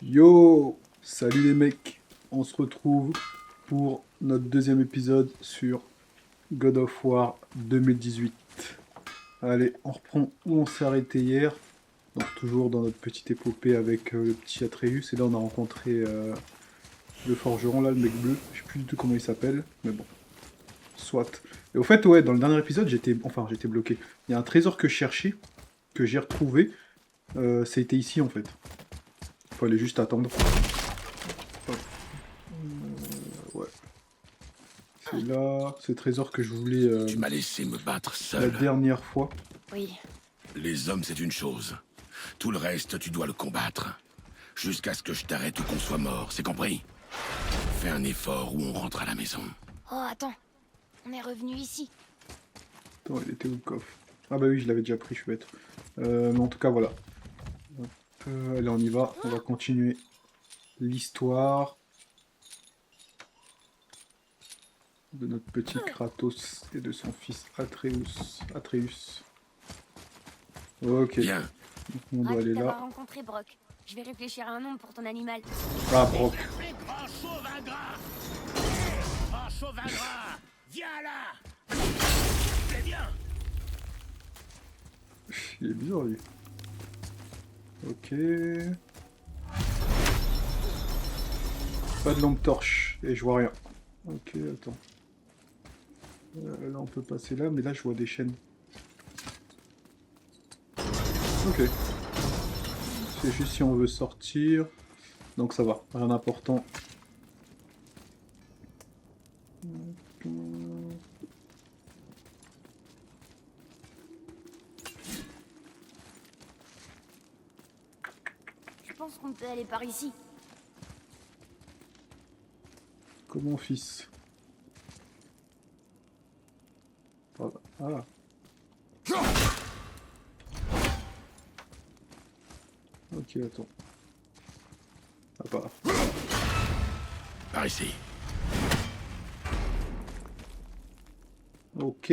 Yo, salut les mecs, on se retrouve pour notre deuxième épisode sur God of War 2018. Allez, on reprend où on s'est arrêté hier, donc toujours dans notre petite épopée avec le petit Atreus, et là on a rencontré le forgeron là, le mec bleu, je sais plus du tout comment il s'appelle, mais bon, soit. Et au fait, ouais, dans le dernier épisode, j'étais bloqué. Il y a un trésor que je cherchais, que j'ai retrouvé, c'était ici en fait. Il fallait juste attendre. Ouais. C'est là, ce trésor que je voulais Tu m'as laissé me battre la seul. dernière fois. Oui, Les hommes, c'est une chose. Tout le reste, tu dois le combattre. Jusqu'à ce que je t'arrête ou qu'on soit mort, c'est compris? Fais un effort ou on rentre à la maison. oh attends, on est revenu ici. Attends, il était où le coffre? Ah bah oui, je l'avais déjà pris, je suis bête. Mais en tout cas, voilà. Hop, allez, on y va. On va continuer l'histoire de notre petit Kratos et de son fils Atreus. Ok, Viens, donc on doit Ravi aller d'avoir là. rencontré Brock. Je vais réfléchir à un nom pour ton animal. Ah, Brock. grand chauve ingrat! Grand chauve ingrat! Viens là! Viens! Il est bizarre, lui. Ok. Pas de lampe torche. Et je vois rien. Ok, attends. Là, on peut passer là, mais là, je vois des chaînes. Ok. C'est juste si on veut sortir. Donc ça va, rien d'important. Je pense qu'on peut aller par ici. Comment fils? Voilà. Ah. Ok, attends. Ah, pas là. Par ici. Ok.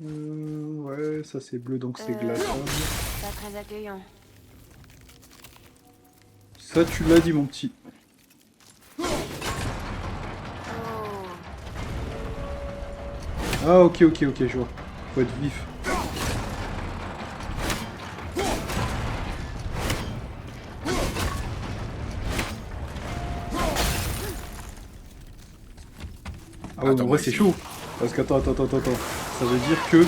Ouais, ça c'est bleu donc c'est glaçable. Pas très accueillant. Ça tu l'as dit mon petit. Oh, Ah ok, je vois. Faut être vif. Ah ouais, en Attends-moi vrai c'est ici. chaud. Parce qu'attends. Ça veut dire que...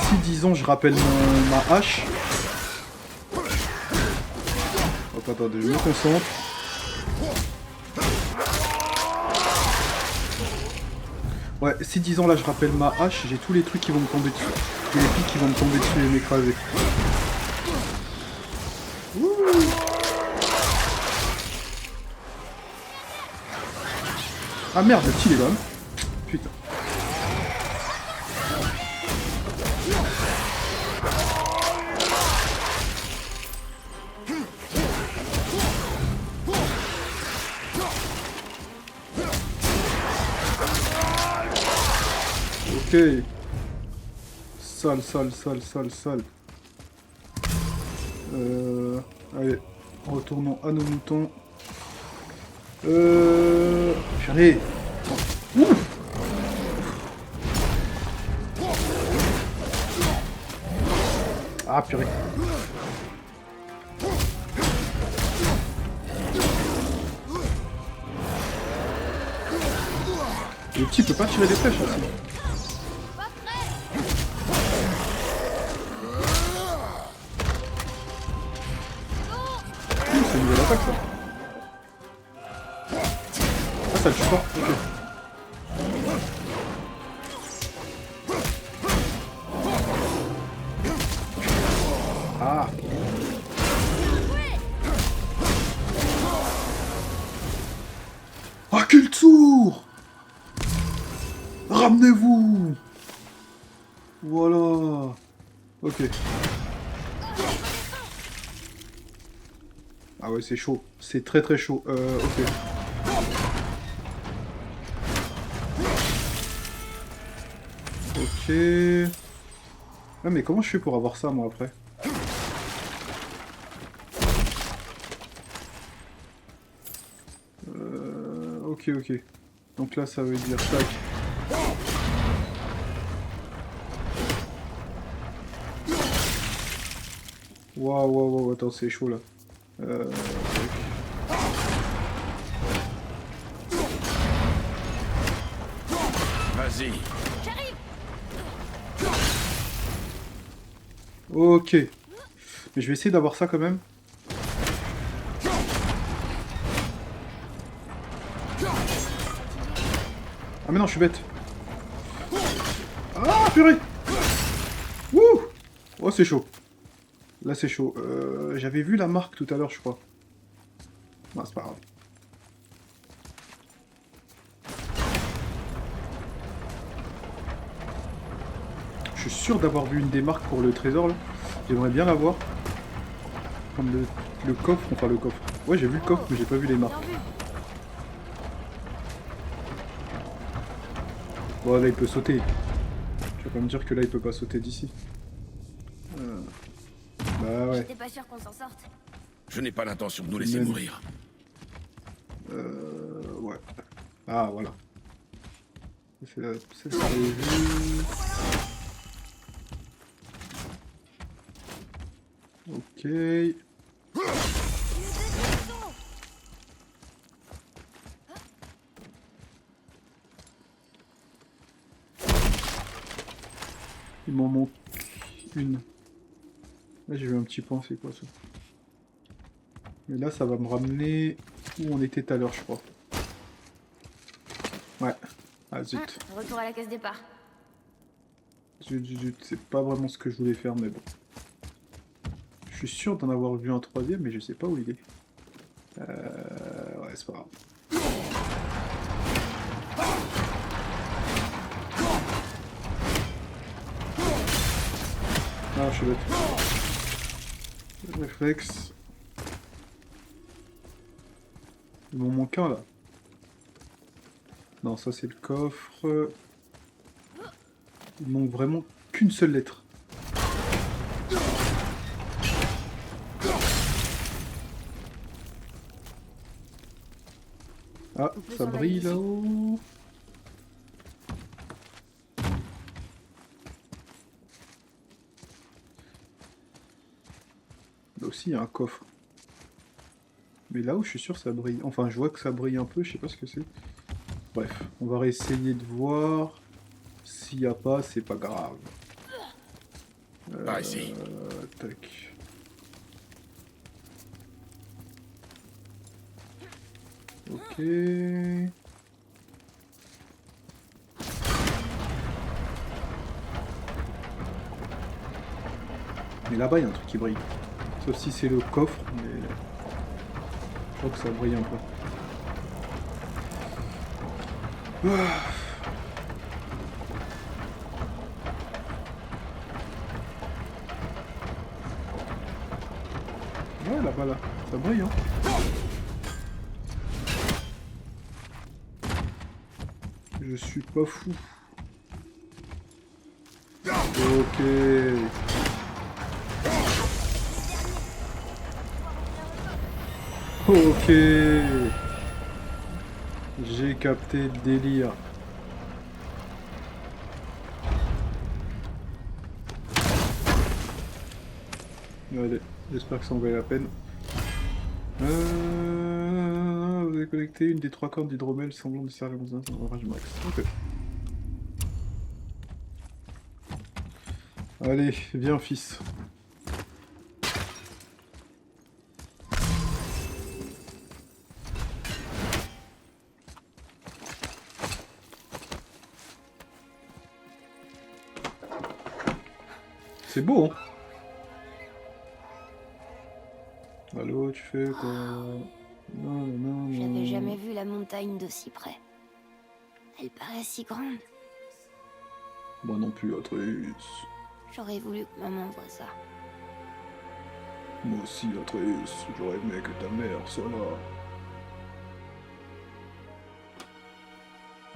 si disons je rappelle ma hache... Attends, je me concentre. Ouais, si disons là je rappelle ma hache, j'ai tous les trucs qui vont me tomber dessus. Tous les pics qui vont me tomber dessus et m'écraser. Ah merde, le petit il est là. Putain. Ok. Sale. Allez, retournons à nos moutons. Purée. Ouf. Ah purée. Le petit peut pas tirer des flèches aussi. C'est une nouvelle attaque ça. Ah ça le tue pas, ok. Ah. Ah quel tour! Ramenez-vous! Voilà. Ok. Ah ouais c'est chaud. C'est très chaud. Ok. Ok. Ah mais comment je fais pour avoir ça moi après? Ok ok. Donc là ça veut dire tac. Waouh waouh waouh, attends c'est chaud là. Vas-y. Ok. Mais je vais essayer d'avoir ça quand même. Ah mais non, je suis bête. Ah purée. Wouh. Oh c'est chaud. Là c'est chaud. J'avais vu la marque tout à l'heure je crois. Non c'est pas grave. Je suis sûr d'avoir vu une des marques pour le trésor là. J'aimerais bien l'avoir. Comme le coffre, enfin le coffre. Ouais j'ai vu le coffre mais j'ai pas vu les marques. Bien vu. Bon là il peut sauter. Tu vas pas me dire que là il peut pas sauter d'ici. Bah ouais. J'étais pas sûr qu'on s'en sorte. Je n'ai pas l'intention de nous laisser Même. mourir. Ouais. Ah voilà. C'est là, ça j'avais vu. Ok. Il m'en manque une. Là j'ai vu un petit point, c'est quoi ça? Mais là ça va me ramener où on était tout à l'heure je crois. Ouais. Ah zut. Retour à la case départ. Zut zut zut. C'est pas vraiment ce que je voulais faire mais bon. Je suis sûr d'en avoir vu un troisième mais je sais pas où il est. Ouais c'est pas grave. Ah je suis bête. Réflexe. Il m'en manque un là. Non, ça c'est le coffre. Il manque vraiment qu'une seule lettre. Ah, On peut ça s'en aller brille d'ici. là-haut. Là aussi il y a un coffre. Mais là où je suis sûr ça brille. Enfin je vois que ça brille un peu, je sais pas ce que c'est. Bref, on va réessayer de voir. S'il n'y a pas, c'est pas grave. Par ici. Tac. Ok. Mais là-bas, il y a un truc qui brille. Sauf si c'est le coffre, mais je crois que ça brille un peu. Ah. Ouais, là-bas, là. Ça brille, hein. Je suis pas fou. Ok. Ok. J'ai capté le délire. Allez, j'espère que ça en valait la peine. Vous avez collecté une des 3 cordes d'hydromel semblant de servir dans un orage max. Ok. Allez, viens fils. C'est beau, hein? Allô, tu fais quoi? Non, non, non, J'avais non. jamais vu la montagne d'aussi près. Elle paraît si grande. Moi non plus, Atreus. J'aurais voulu que maman voie ça. Moi aussi, Atreus. J'aurais aimé que ta mère soit là.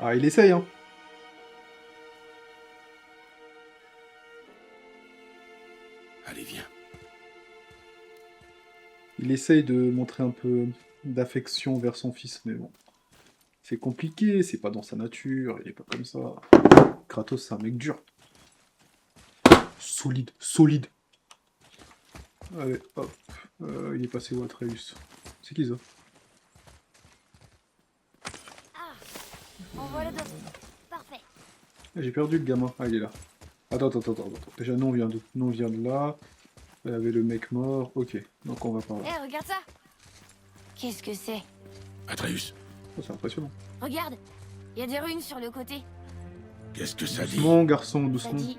Ah, il essaye, hein. Allez, viens. Il essaye de montrer un peu d'affection vers son fils, mais bon. C'est compliqué, c'est pas dans sa nature, il est pas comme ça. Kratos, c'est un mec dur. Solide, solide. Allez, hop. Il est passé où, Atreus? C'est qui ça? Ah, en voilà d'autres. Parfait. Ah, j'ai perdu le gamin. Ah, il est là. Attends. Déjà, nous, on vient de là. Il y avait le mec mort. Ok, donc on va par là. Hé, regarde ça. Qu'est-ce que c'est? Atreus, Oh, c'est impressionnant. Regarde, il y a des runes sur le côté. qu'est-ce que ça dit? Doucement, garçon, Ça doucement. dit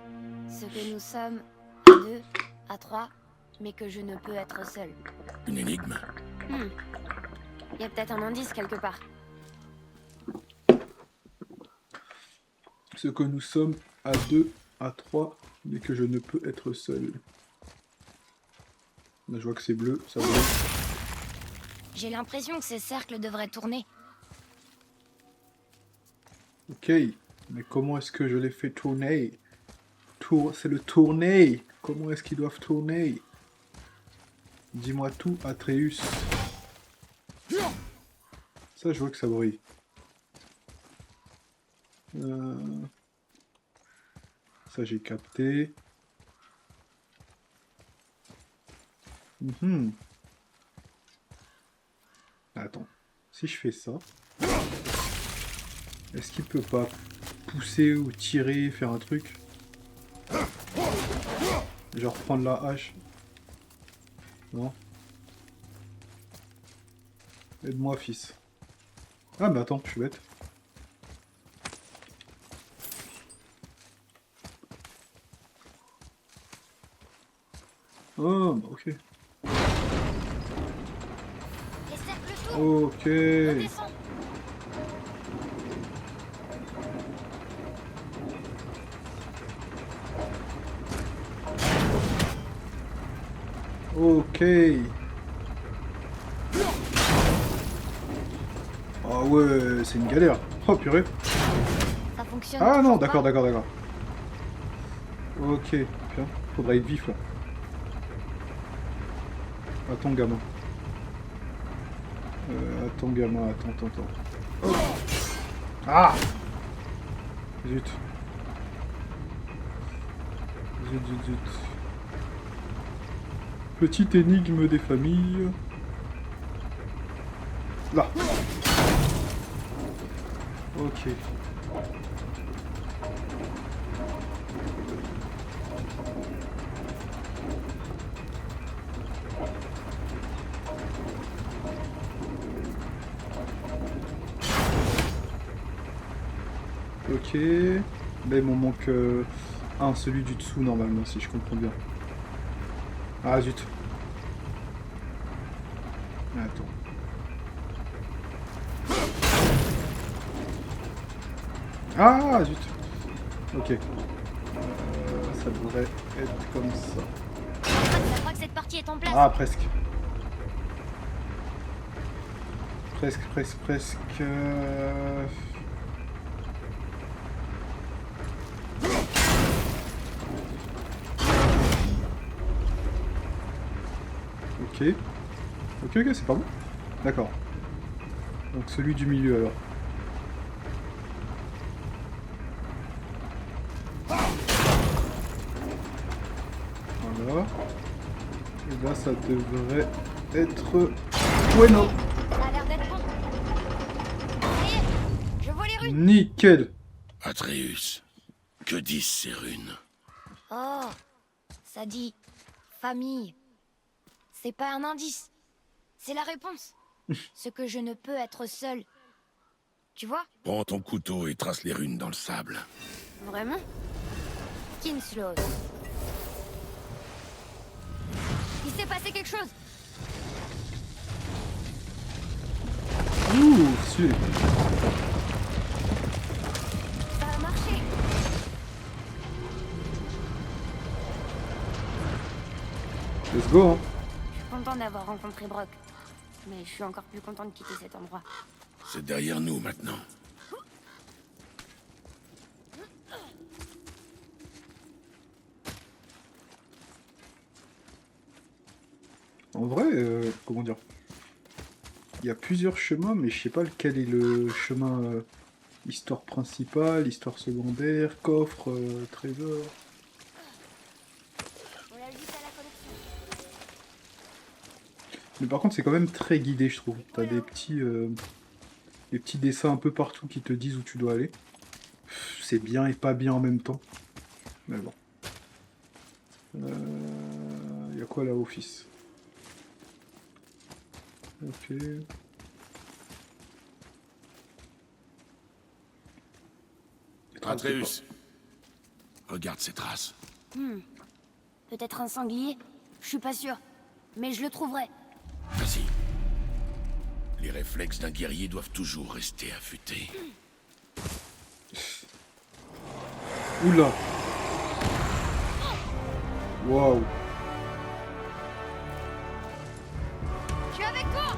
ce que nous sommes à deux, à trois, mais que je ne peux être seul. Une énigme? Il y a peut-être un indice quelque part. Ce que nous sommes à 2, à 3, mais que je ne peux être seul. Là, je vois que c'est bleu, ça brille. J'ai l'impression que ces cercles devraient tourner. Ok, mais comment est-ce que je les fais tourner? C'est le tourner. Comment est-ce qu'ils doivent tourner? Dis-moi tout, Atreus. Ça, je vois que ça brille. Ça, j'ai capté. Attends, si je fais ça, est-ce qu'il peut pas pousser ou tirer, faire un truc? Genre prendre la hache? Non? Aide-moi, fils. Ah, mais attends, je suis bête. Oh, bah, ok. Les cercles tournent. Ok. Redescends. Ok. Ah ouais, c'est une galère. Oh purée. Ça fonctionne. Ah non, toujours d'accord. pas. Ok, tiens, faudra être vif là. Attends gamin. Attends. Oh. Ah. Zut. Petite énigme des familles. Là. Ok. Ok. Là, il m'en manque un, celui du dessous, normalement, si je comprends bien. Ah, zut. Attends. Ah, zut. Ok. Ça devrait être comme ça. Je crois que cette partie est en place. Ah, presque. Presque. Ok, c'est pas bon. D'accord. Donc celui du milieu alors. Voilà. Et là, ça devrait être... Bueno. Ça a l'air d'être bon. Ça y est, je vois les runes. Nickel. Atreus, que disent ces runes? Oh, ça dit famille. C'est pas un indice. C'est la réponse. Ce que je ne peux être seul. Tu vois? Prends ton couteau et trace les runes dans le sable. Vraiment? Kinslow. Il s'est passé quelque chose. Ouh, si. Ça a marché. Let's go, hein. Je suis content d'avoir rencontré Brock. Mais je suis encore plus content de quitter cet endroit. C'est derrière nous maintenant. comment dire. Il y a plusieurs chemins, mais je sais pas lequel est le chemin histoire principale, histoire secondaire, coffre, trésor. On l'ajoute à la collection. Mais par contre, c'est quand même très guidé, je trouve. T'as des petits dessins un peu partout qui te disent où tu dois aller. C'est bien et pas bien en même temps. Mais bon. Il y a quoi là, office? Ok. Atreus, regarde ces traces. Peut-être un sanglier? Je suis pas sûr. Mais je le trouverai. Vas-y. Les réflexes d'un guerrier doivent toujours rester affûtés. Oula. Waouh. Je suis avec toi!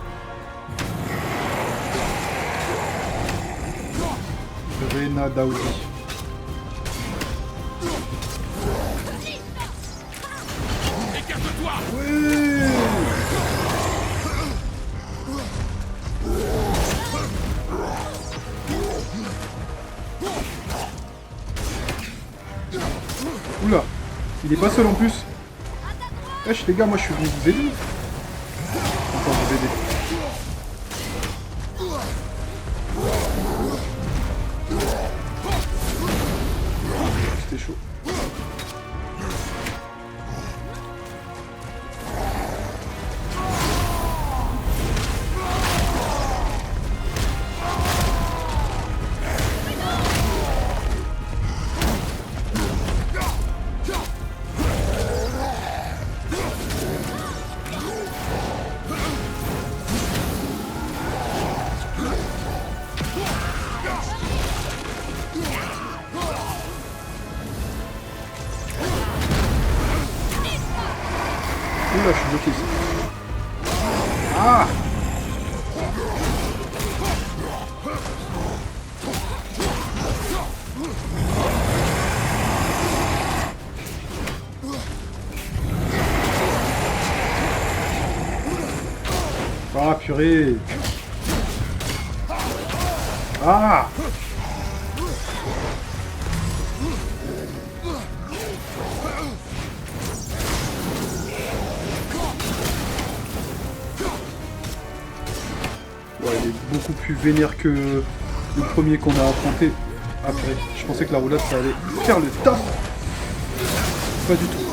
Rena Daoudi. Écarte-toi! Ouais. Oula. Il est pas seul en plus. Wesh les gars, moi je suis venu vous aider. Enfin vous aider. C'était chaud. Oula, je suis bloqué ici. Ah! Ah, purée! Ah! Ouais, il est beaucoup plus vénère que le premier qu'on a affronté. Après, je pensais que la roulade ça allait faire le taf. Pas du tout.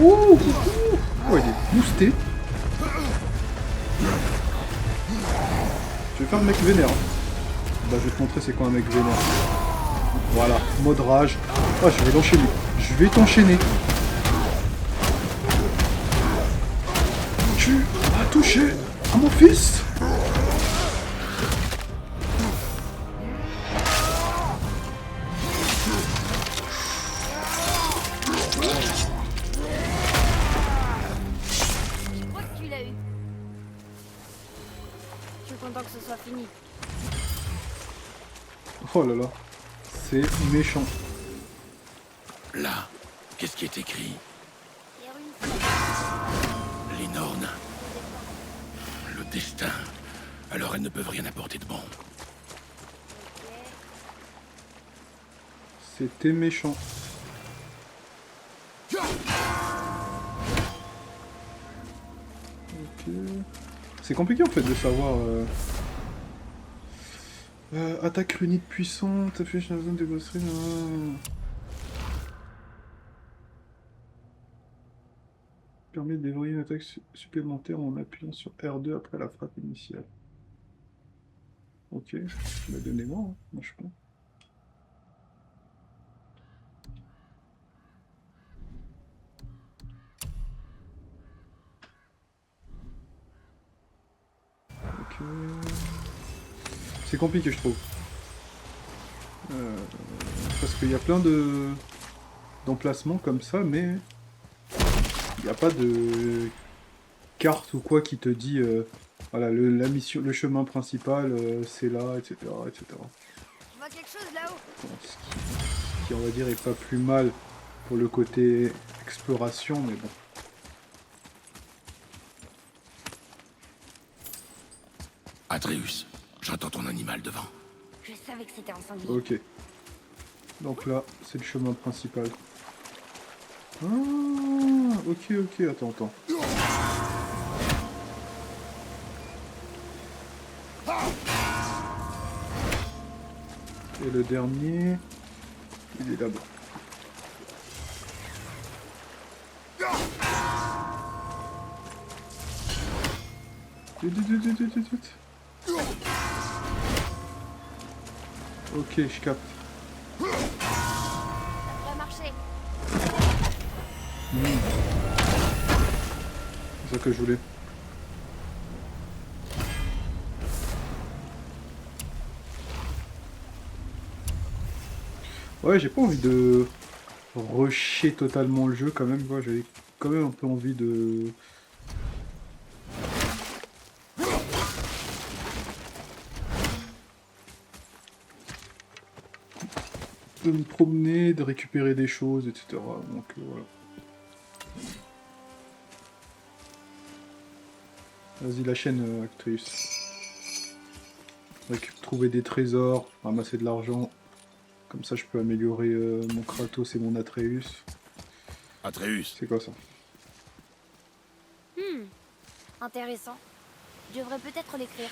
Ouh, oh, il est boosté. Je vais faire le mec vénère. Bah, je vais te montrer c'est quoi un mec vénère. Voilà, mode rage. Ah, je vais l'enchaîner. Je vais t'enchaîner. Tu as touché à mon fils. Je crois que tu l'as eu. Je suis content que ce soit fini. Oh là là. C'est méchant. Là, qu'est-ce qui est écrit? Les ruines. Les Nornes. Le destin. Alors elles ne peuvent rien apporter de bon. C'était méchant. Ok. C'est compliqué en fait de savoir. Attaque runique puissante, affiche la zone de bosserie. Permet de déverrouiller une attaque supplémentaire en appuyant sur R2 après la frappe initiale. Ok, bah donnez-moi, hein. Moi je prends. Ok. C'est compliqué je trouve. Parce qu'il y a plein d'emplacements comme ça, mais Il n'y a pas de carte ou quoi qui te dit voilà la mission, le chemin principal c'est là, etc., etc. Je vois quelque chose là-haut. Bon, ce qui on va dire est pas plus mal pour le côté exploration, mais bon. Atreus, j'entends ton animal devant. Je savais que c'était un sanglier. Ok. Donc là, c'est le chemin principal. Ah, ok, ok, attends. Et le dernier, il est là-bas. Ok, je capte. Ça devrait marcher. C'est ça que je voulais. Ouais, j'ai pas envie de rusher totalement le jeu quand même. J'avais quand même un peu envie de me promener, de récupérer des choses, etc. Donc voilà. Vas-y, la chaîne, actrice. Trouver des trésors, ramasser de l'argent. Comme ça, je peux améliorer mon Kratos et mon Atreus. Atreus, C'est quoi ça? Intéressant. Je devrais peut-être l'écrire.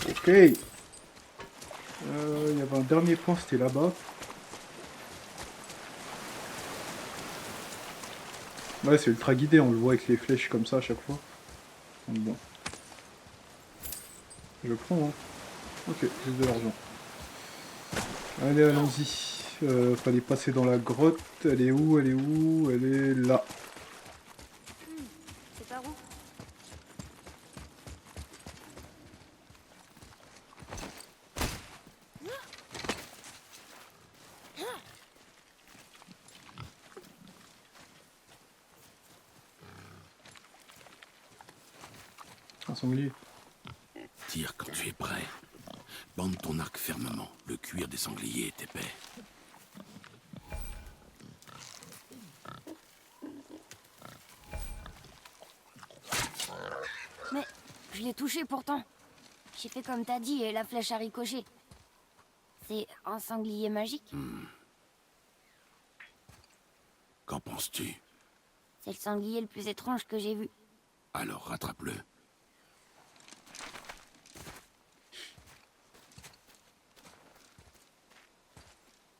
Ok. Il y avait un dernier point, c'était là-bas. Ouais, c'est ultra guidé, on le voit avec les flèches comme ça à chaque fois. Donc bon. Je prends, hein. Ok, j'ai de l'argent. Allez, allons-y. Fallait passer dans la grotte. Elle est où? Elle est où? Elle est là. C'est par où? Un sanglier. tire quand tu es prêt. Bande ton arc fermement. Le cuir des sangliers est épais. Mais je l'ai touché pourtant. J'ai fait comme t'as dit et la flèche a ricoché. C'est un sanglier magique? Qu'en penses-tu? C'est le sanglier le plus étrange que j'ai vu. Alors rattrape-le.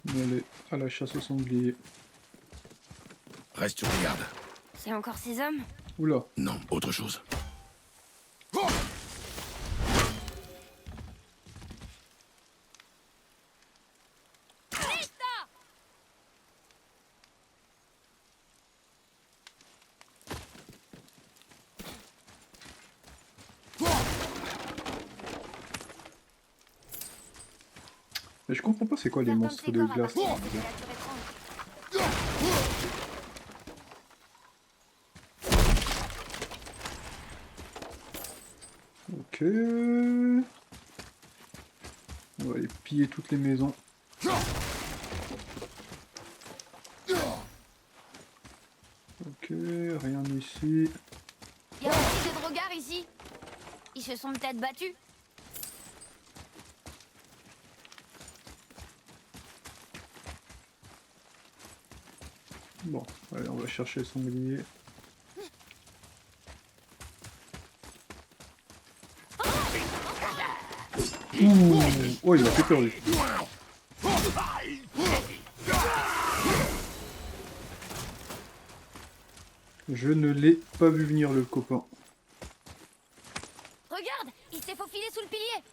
Allez, à la chasse au sanglier. Reste sur garde. C'est encore ces hommes? Oula. Non, autre chose. Mais je comprends pas c'est quoi les monstres de glace. Ok. On va aller piller toutes les maisons. Ok, rien ici. Il y a aussi des drogards ici. Ils se sont peut-être battus. Bon, allez, on va chercher le sanglier. Ouh, oh, il a fait peur lui. Je ne l'ai pas vu venir le copain. Regarde, il s'est faufilé sous le pilier.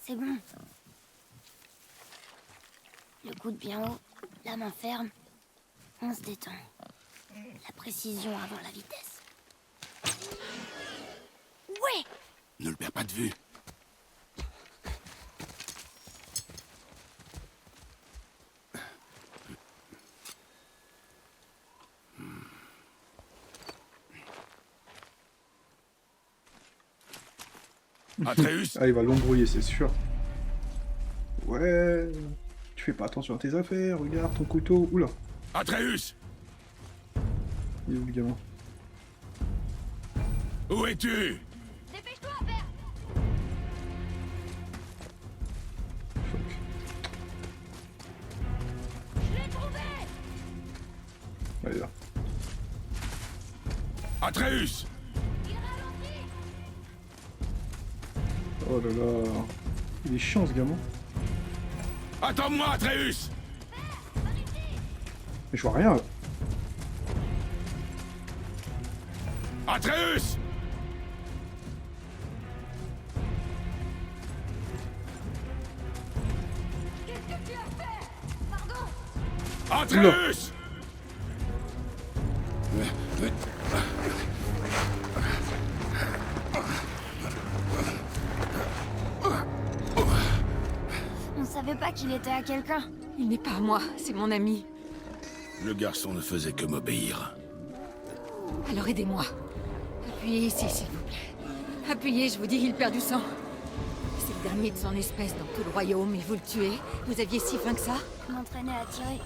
C'est bon. Le coude bien haut, la main ferme. On se détend. La précision avant la vitesse. Ouais! Ne le perds pas de vue. Atreus, Ah, il va l'embrouiller, c'est sûr. Ouais. Tu fais pas attention à tes affaires, regarde ton couteau. Oula, Atreus, il est où le gamin? où es-tu? Dépêche-toi, père! Fuck. Je l'ai trouvé! Allez là. Atreus, Il ralentit! Oh là là. Il est chiant ce gamin. attends-moi, Atreus. Mais je vois rien. Atreus, Qu'est-ce que tu as fait? Pardon? Atreus. On savait pas qu'il était à quelqu'un. Il n'est pas à moi, c'est mon ami. Le garçon ne faisait que m'obéir. Alors aidez-moi. Appuyez ici, s'il vous plaît. Appuyez, je vous dis, il perd du sang. C'est le dernier de son espèce dans tout le royaume, et vous le tuez. Vous aviez si faim que ça? Je m'entraînais à tirer.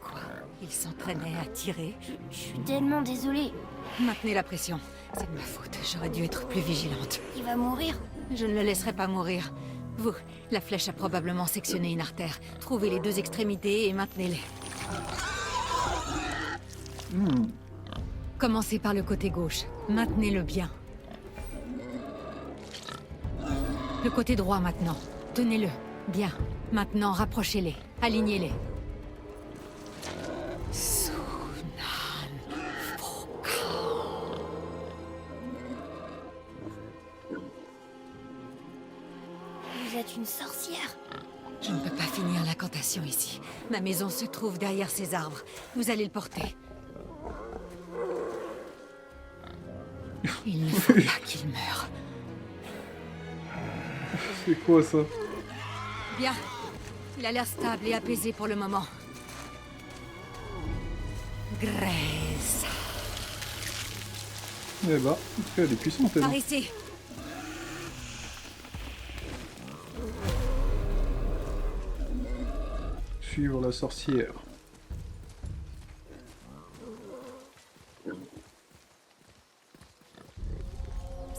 Quoi? Il s'entraînait à tirer? Je suis tellement désolée. Maintenez la pression. C'est de ma faute, j'aurais dû être plus vigilante. Il va mourir. Je ne le laisserai pas mourir. Vous, la flèche a probablement sectionné une artère. Trouvez les deux extrémités et maintenez-les. Commencez par le côté gauche. Maintenez-le bien. Le côté droit maintenant. Tenez-le. Bien. Maintenant, rapprochez-les. Alignez-les. Sunan Foka. Vous êtes une sorcière. Je ne peux pas finir l'incantation ici. Ma maison se trouve derrière ces arbres. Vous allez le porter. Il ne faut pas qu'il meure. C'est quoi ça? Bien. Il a l'air stable et apaisé pour le moment. Grace. Eh bah, elle est puissante elle. Par ici. Suivre la sorcière.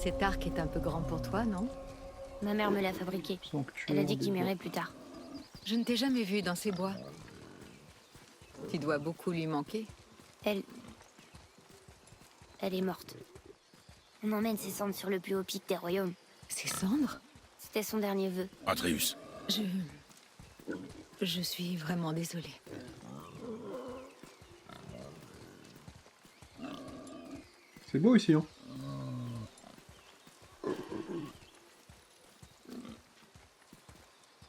Cet arc est un peu grand pour toi, non? Ma mère me l'a fabriqué. Elle a dit qu'il m'irait plus tard. Je ne t'ai jamais vu dans ces bois. Tu dois beaucoup lui manquer. Elle est morte. On emmène ses cendres sur le plus haut pic des royaumes. Ses cendres? C'était son dernier vœu. Atreus, Je suis vraiment désolée. C'est beau ici, hein.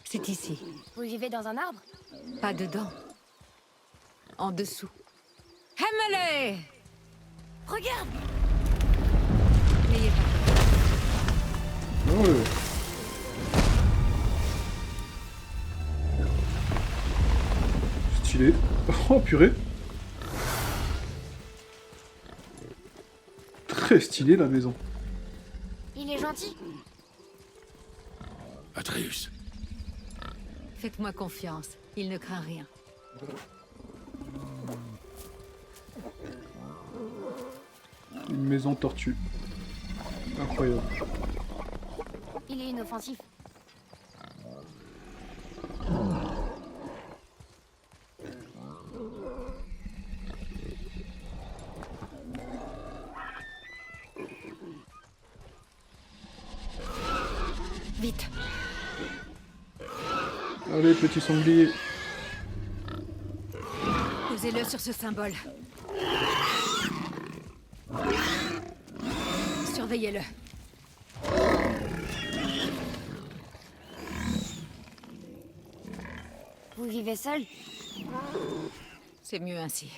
C'est ici. Vous vivez dans un arbre? Pas dedans. En dessous. Hemele! Regarde! N'ayez pas peur. Ouais. Stylé. Oh purée. Très stylé la maison. Il est gentil. Atreus, Faites-moi confiance. Il ne craint rien. Une maison tortue. Incroyable. Il est inoffensif. Vite. Allez, petit sanglier. Posez-le sur ce symbole. Surveillez-le. Vous vivez seul? C'est mieux ainsi.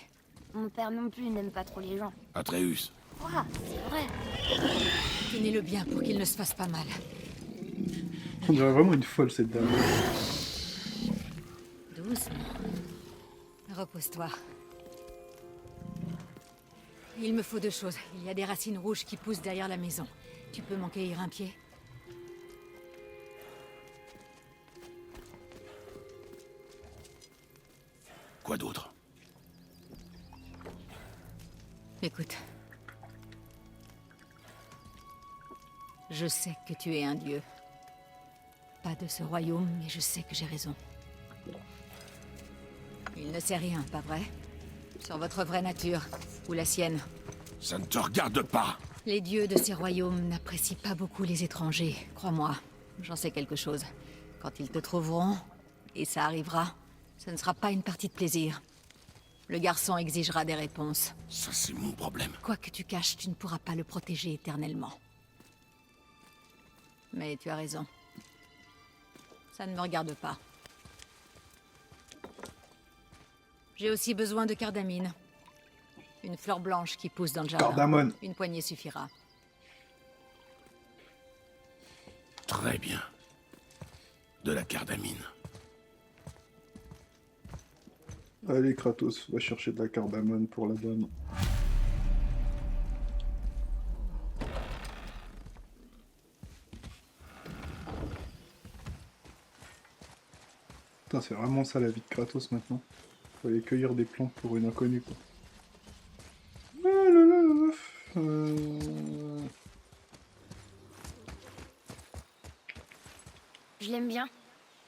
Mon père non plus n'aime pas trop les gens. Atreus, Quoi? C'est vrai. Tenez-le bien pour qu'il ne se fasse pas mal. On dirait vraiment une folle cette dame. Doucement. Repose-toi. Il me faut 2 choses. Il y a des racines rouges qui poussent derrière la maison. Tu peux m'en cueillir un pied? quoi d'autre? Écoute. Je sais que tu es un dieu. Pas de ce royaume, mais je sais que j'ai raison. Il ne sait rien, pas vrai? Sur votre vraie nature, ou la sienne. Ça ne te regarde pas! Les dieux de ces royaumes n'apprécient pas beaucoup les étrangers, crois-moi. J'en sais quelque chose. Quand ils te trouveront, et ça arrivera, ce ne sera pas une partie de plaisir. Le garçon exigera des réponses. Ça, c'est mon problème. Quoi que tu caches, tu ne pourras pas le protéger éternellement. Mais tu as raison. Ça ne me regarde pas. J'ai aussi besoin de cardamine. Une fleur blanche qui pousse dans le jardin. Cardamone. Une poignée suffira. Très bien. De la cardamine. Allez, Kratos, va chercher de la cardamone pour la dame. Putain, c'est vraiment ça la vie de Kratos maintenant. Faut aller cueillir des plantes pour une inconnue, quoi. Ah là là là. Je l'aime bien.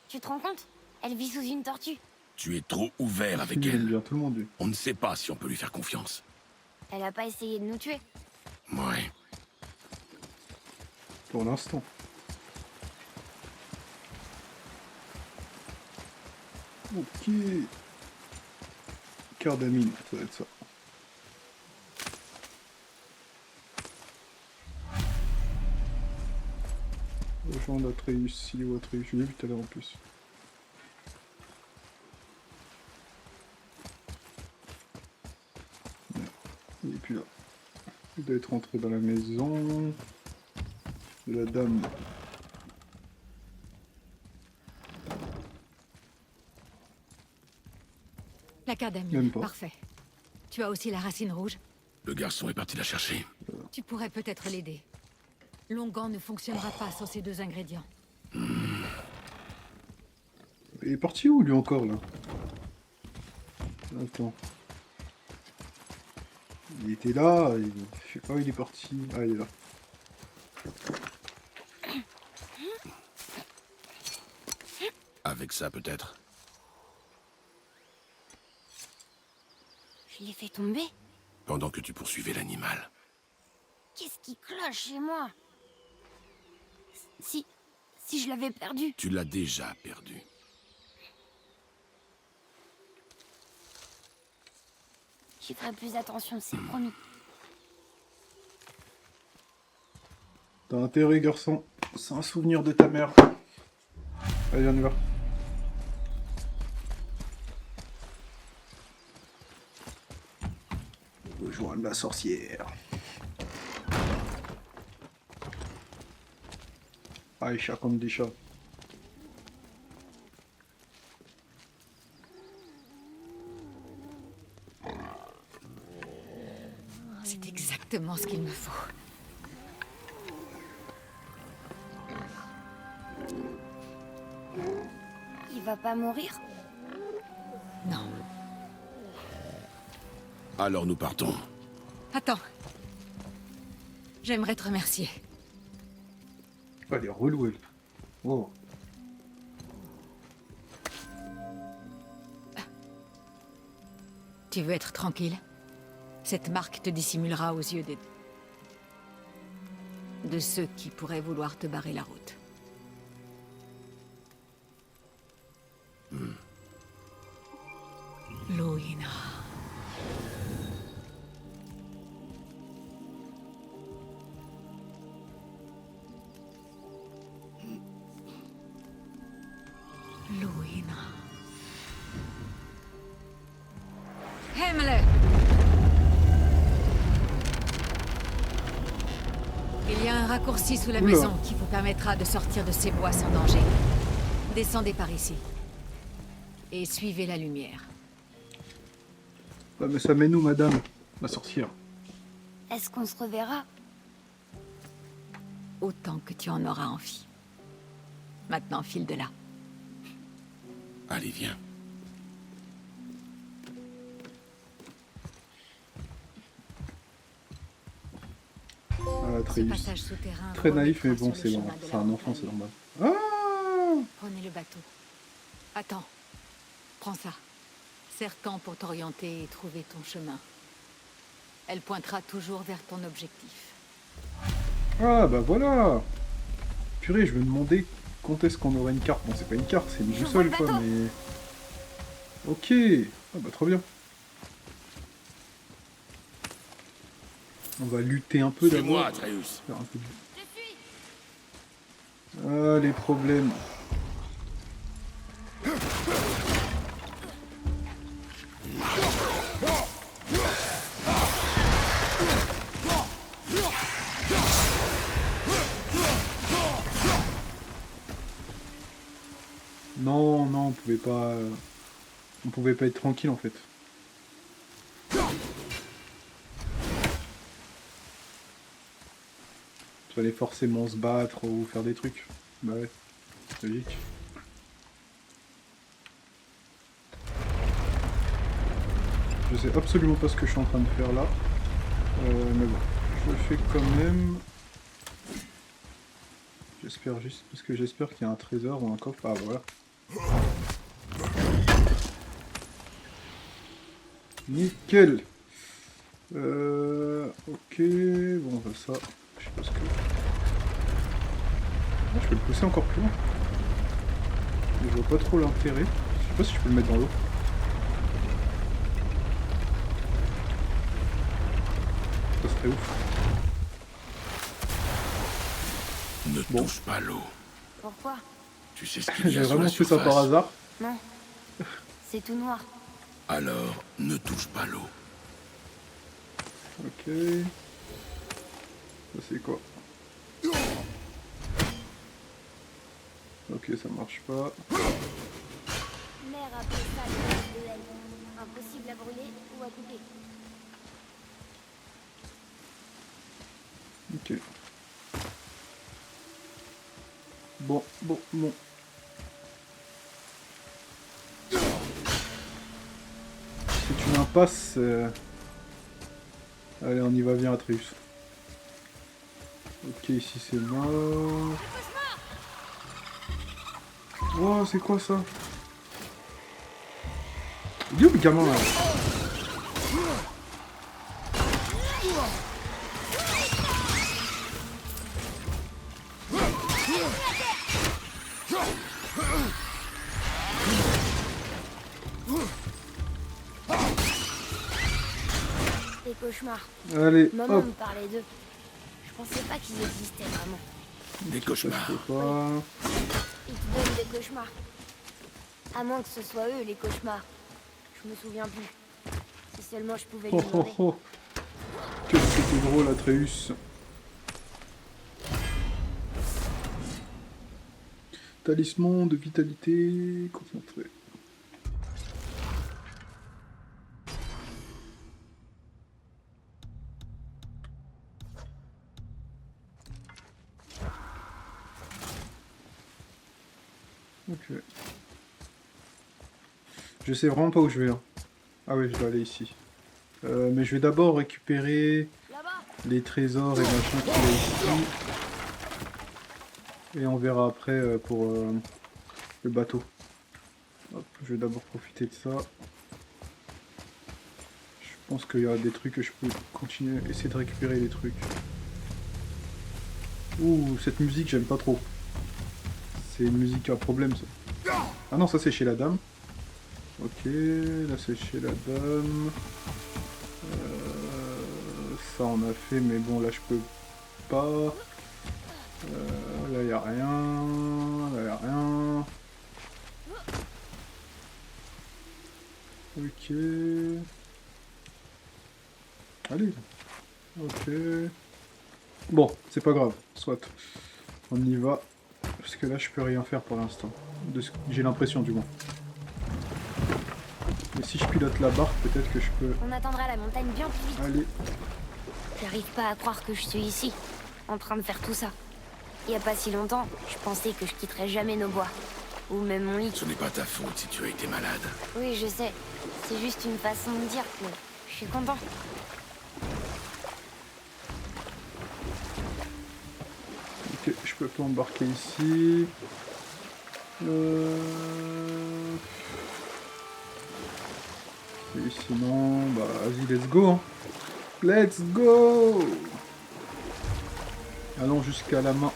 Tu te rends compte? Elle vit sous une tortue. Tu es trop ouvert avec Il aime elle. bien tout le monde, lui. On ne sait pas si on peut lui faire confiance. Elle a pas essayé de nous tuer. Ouais. Pour l'instant. Ok. Cardamine, ça va être ça. Rejoindre Atreus, s'il est où Atreus, je l'ai vu tout à l'heure en plus. Merde, il est plus là. Il doit être rentré dans la maison de la dame. La cardamine, Même pas. parfait. Tu as aussi la racine rouge? Le garçon est parti la chercher. Tu pourrais peut-être l'aider. L'onguent ne fonctionnera pas sans ces 2 ingrédients. Il est parti où lui encore là? Attends. Il était là, je sais pas où il est parti. Ah, il est là. Avec ça, peut-être. Je l'ai fait tomber. Pendant que tu poursuivais l'animal. Qu'est-ce qui cloche chez moi? Si je l'avais perdu. Tu l'as déjà perdu. J'y ferai plus attention, c'est promis. T'as intérêt, garçon. C'est un souvenir de ta mère. Allez, on y va. Rejoindre la sorcière. Aïcha comme des chats. C'est exactement ce qu'il me faut. Il va pas mourir? Non. Alors nous partons. Attends. J'aimerais te remercier. Ah, elle est relou, elle. Oh. Tu veux être tranquille? Cette marque te dissimulera aux yeux de ceux qui pourraient vouloir te barrer la route. Loïna. Loïna. raccourci sous la Oula. maison qui vous permettra de sortir de ces bois sans danger. Descendez par ici. Et suivez la lumière. Ah, mais ça mène où, madame? La sorcière. Est-ce qu'on se reverra? Autant que tu en auras envie. Maintenant, file de là. Allez, viens. Ah, Ce Atreus. passage souterrain Très naïf, mais remettra bon, sur le c'est bon. chemin de C'est la un enfant, montagne. c'est normal. Ah! Prenez le bateau. Attends. Prends ça. Serre-t'en pour t'orienter et trouver ton chemin. Elle pointera toujours vers ton objectif. Ah, bah voilà! Purée, je me demandais quand est-ce qu'on aurait une carte. Bon, c'est pas une carte, c'est une Je boussole, vois quoi, le bateau. mais... Ok! Ah bah, trop bien. On va lutter un peu d'abord. Suis-moi, Atreus. Faire un peu de- Je suis. Ah, les problèmes. Non, non, on pouvait pas être tranquille en fait. Il fallait forcément se battre ou faire des trucs. Bah ouais, c'est logique. Je sais absolument pas ce que je suis en train de faire là. Mais bon, je le fais quand même. J'espère juste, parce que j'espère qu'il y a un trésor ou un coffre. Ah voilà. Nickel. Ok, bon, bah ça, je sais pas ce que... Ah, je peux le pousser encore plus loin. Mais je vois pas trop l'intérêt. Je sais pas si je peux le mettre dans l'eau. Ça serait ouf. Ne Bon. touche pas l'eau. Pourquoi? Tu sais ce qu'il y J'ai a sur vraiment la fait ça par surface. hasard. Non. C'est tout noir. Alors, ne touche pas l'eau. Ok. Ça c'est quoi? Ok, ça marche pas. Mère appelait ça le gaz de haine. Impossible à brûler ou à couper. Ok. Bon, bon, bon. C'est une impasse. Allez, on y va, viens, Atreus. Ok, ici c'est mort. Oh, c'est quoi ça? Il est où le gamin là? Des cauchemars. Allez, Maman hop. me parlait d'eux. Je pensais pas qu'ils existaient vraiment. Des Ça, cauchemars. je peux pas. Ils te donnent des cauchemars. À moins que ce soit eux les cauchemars. Je me souviens plus. Si seulement je pouvais lui Oh oh demander. oh. Qu'est-ce que c'était drôle, Atreus. Talisman de vitalité concentré. Ok. Je sais vraiment pas où je vais. Hein. Ah oui, je dois aller ici. Mais je vais d'abord récupérer Là-bas. les trésors et machin qu'il y a ici. Et on verra après pour le bateau. Hop, je vais d'abord profiter de ça. Je pense qu'il y a des trucs que je peux continuer, essayer de récupérer les trucs. Ouh, cette musique j'aime pas trop. C'est une musique à problème ça. Ah non, ça c'est chez la dame. Ok, là c'est chez la dame. Ça on a fait, mais bon là je peux pas. Là y a rien. Là y a rien. Ok. Allez. Ok. Bon, c'est pas grave, soit. On y va. Parce que là, je peux rien faire pour l'instant. J'ai l'impression, du moins. Mais si je pilote la barque, peut-être que je peux... On attendra la montagne bien plus vite. Allez. J'arrive pas à croire que je suis ici, en train de faire tout ça. Il y a pas si longtemps, je pensais que je quitterais jamais nos bois. Ou même mon lit. Ce n'est pas ta faute si tu as été malade. Oui, je sais. C'est juste une façon de dire que je suis content. Ok, je peux pas embarquer ici. Et sinon, bah vas-y, let's go. Hein. Let's go. Allons jusqu'à la main.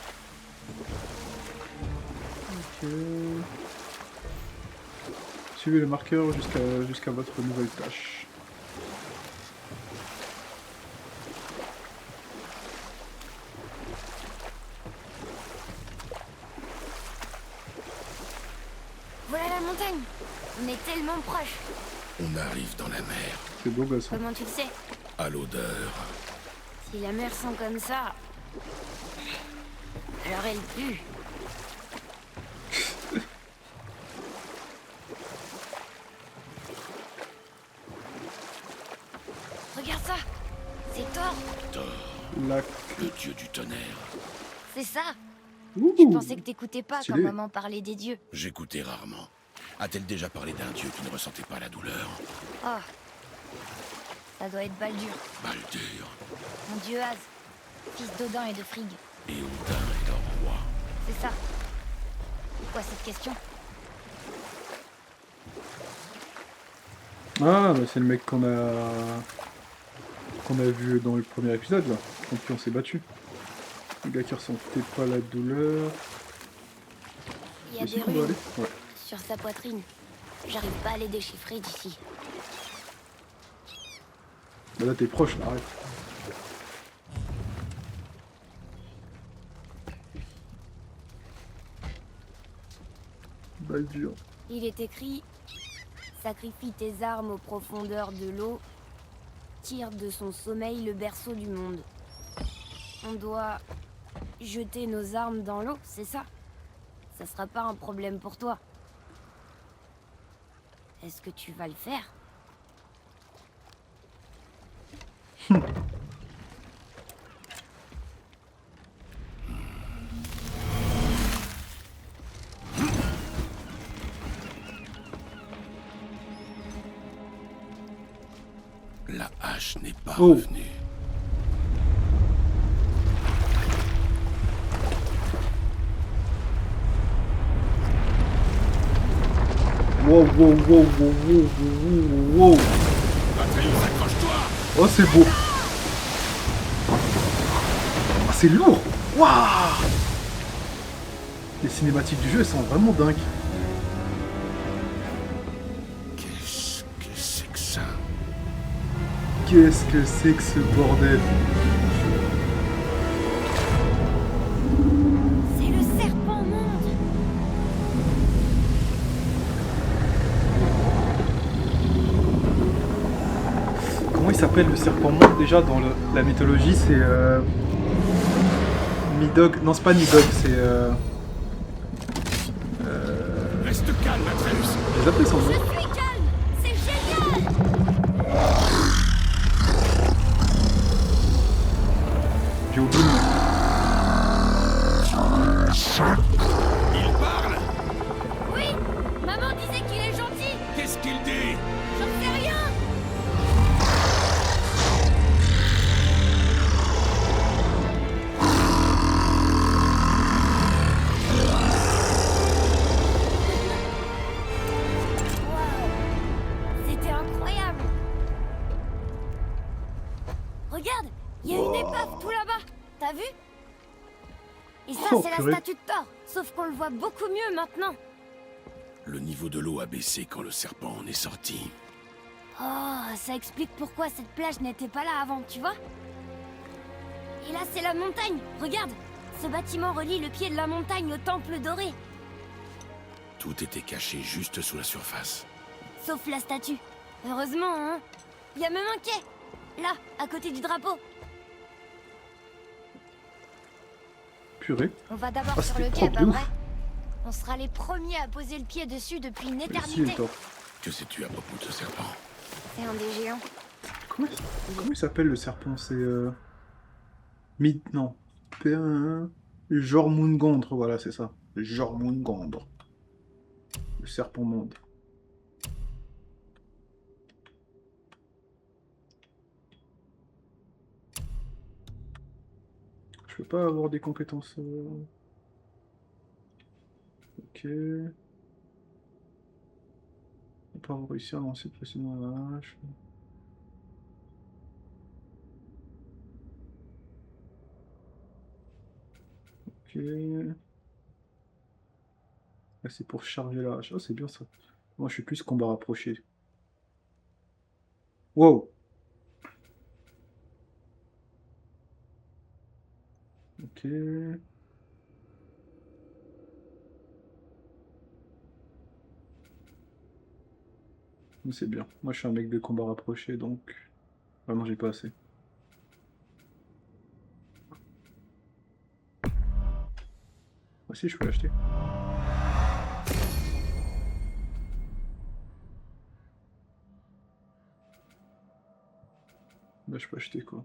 Ok. Suivez le marqueur jusqu'à votre nouvelle tâche. Voilà la montagne. On est tellement proche. On arrive dans la mer. C'est beau, gosse. Hein. Comment tu le sais? À l'odeur. Si la mer sent comme ça... alors elle pue. Regarde ça. C'est Thor. Thor, Lac. le dieu du tonnerre. C'est ça. Ouh. Je pensais que t'écoutais pas Stylé. quand maman parlait des dieux. J'écoutais rarement. A-t-elle déjà parlé d'un dieu qui ne ressentait pas la douleur? Oh. Ça doit être Baldur. Baldur. Mon dieu Az. Fils d'Odin et de Frigg. Et Odin est leur roi. C'est ça. Pourquoi cette question? Ah, bah c'est le mec qu'on a vu dans le premier épisode, là. Contre qui on s'est battu. Le gars qui ressentait pas la douleur. Il y a Ici des qu'on doit runes aller. Ouais. sur sa poitrine. J'arrive pas à les déchiffrer d'ici. Bah là t'es proche, là, arrête. Baldur. Il est écrit: sacrifie tes armes aux profondeurs de l'eau, tire de son sommeil le berceau du monde. On doit jeter nos armes dans l'eau, c'est ça? Ça sera pas un problème pour toi. Est-ce que tu vas le faire? La hache n'est pas Oh. revenue. Wow, wow, wow, wow, wow, wow, wow. Atreus, accroche-toi! Oh, c'est beau. Ah, c'est lourd. Waouh. Les cinématiques du jeu, elles sont vraiment dingues. Qu'est-ce que c'est que ça? Qu'est-ce que c'est que ce bordel? C'est le serpent monde! Comment il s'appelle le serpent monde déjà dans la mythologie? C'est Midog. Non, c'est pas Midog, c'est Reste calme, Atreus! les appelés son Je nom. suis calme! C'est génial! J'ai oublié le nom. Il parle! Oui! Maman disait qu'il est gentil! Qu'est-ce qu'il dit? J'en sais rien! Waouh! C'était incroyable! Regarde! Il y a une épave tout là-bas! T'as vu? Et ça, Oh, c'est la purée. statue de Thor! Sauf qu'on le voit beaucoup mieux maintenant! Le niveau de l'eau a baissé quand le serpent en est sorti. Oh, ça explique pourquoi cette plage n'était pas là avant, tu vois? Et là, c'est la montagne! Regarde! Ce bâtiment relie le pied de la montagne au temple doré! Tout était caché juste sous la surface. Sauf la statue. Heureusement, hein? Il y a même un quai! Là, à côté du drapeau! purée. On va d'abord Ah, sur c'était le quai, propre pas de vrai? ouf. On sera les premiers à poser le pied dessus depuis une Merci, éternité. Hector. Que sais-tu à propos de ce serpent? C'est un des géants. Comment, comment il s'appelle le serpent? C'est... Non. Jormungandr, voilà, c'est ça. Jormungandr. Le serpent monde. Je peux pas avoir des compétences... Ok. On peut pas réussir à lancer précisément la hache. Ok. Ah, c'est pour charger la hache. Oh, c'est bien ça. Moi, je suis plus combat rapproché. Wow. Ok. Mais c'est bien. Moi, je suis un mec de combat rapproché, donc... Vraiment, j'ai pas assez. Ah si, je peux l'acheter. Là, je peux acheter quoi?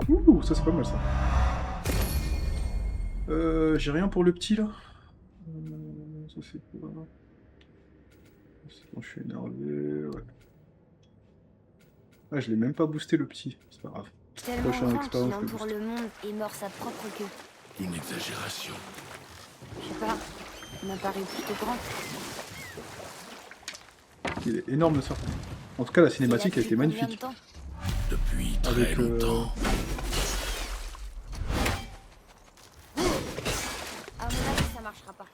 Ouh, ça c'est pas mal ça. J'ai rien pour le petit là. Ça c'est quoi? C'est bon, je suis énervé, ouais. Ah, je l'ai même pas boosté le petit, c'est pas grave. Tellement Prochaine grand expérience, qu'il je le entoure booste. le monde et mord sa propre queue. Une exagération. Je sais pas, il m'a paru plutôt grand. Il est énorme le serpent. En tout cas, la cinématique a été Combien de magnifique. temps? Depuis très Avec, longtemps. À mon avis, ça marchera pas.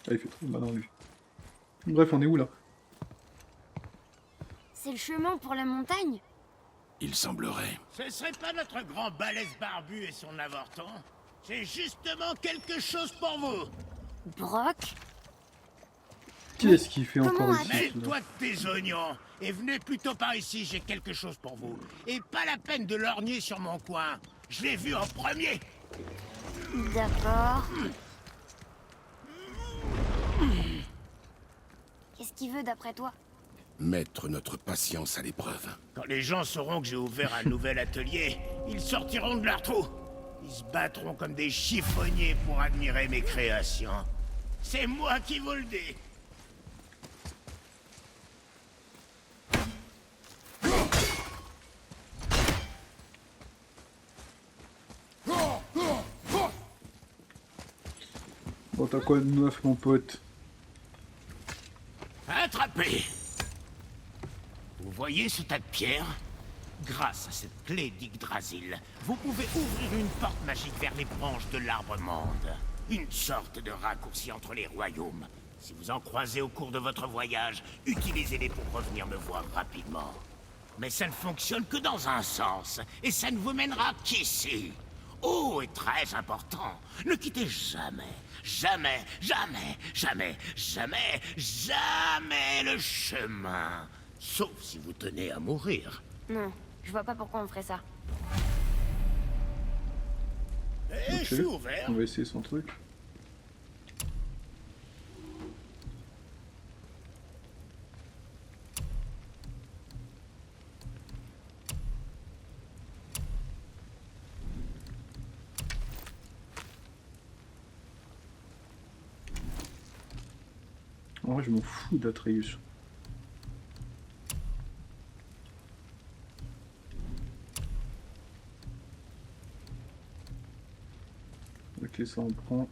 Ah, il fait trop mal dans lui. Bref, on est où là? C'est le chemin pour la montagne? Il semblerait. Ce serait pas notre grand balèze barbu et son avorton? J'ai justement quelque chose pour vous. Brock? Qui est-ce qui fait encore comment ici celui-là? Mets-toi de tes oignons et venez plutôt par ici, j'ai quelque chose pour vous. Et pas la peine de lorgner sur mon coin. Je l'ai vu en premier. D'accord. Qu'est-ce qu'il veut d'après toi? Mettre notre patience à l'épreuve. Quand les gens sauront que j'ai ouvert un nouvel atelier, ils sortiront de leur trou. Ils se battront comme des chiffonniers pour admirer mes créations. C'est moi qui vous le dis. Bon, t'as quoi de neuf, mon pote? Attrapé. Vous voyez ce tas de pierres? Grâce à cette clé d'Yggdrasil, vous pouvez ouvrir une porte magique vers les branches de l'arbre monde. Une sorte de raccourci entre les royaumes. Si vous en croisez au cours de votre voyage, utilisez-les pour revenir me voir rapidement. Mais ça ne fonctionne que dans un sens, et ça ne vous mènera qu'ici. Oh, et très important, ne quittez jamais, jamais, jamais, jamais, jamais, jamais le chemin. Sauf si vous tenez à mourir. Non, je vois pas pourquoi on ferait ça. Et Ok, je suis ouvert. on va essayer son truc. En vrai, je m'en fous d'Atreus. Ok, ça en prend.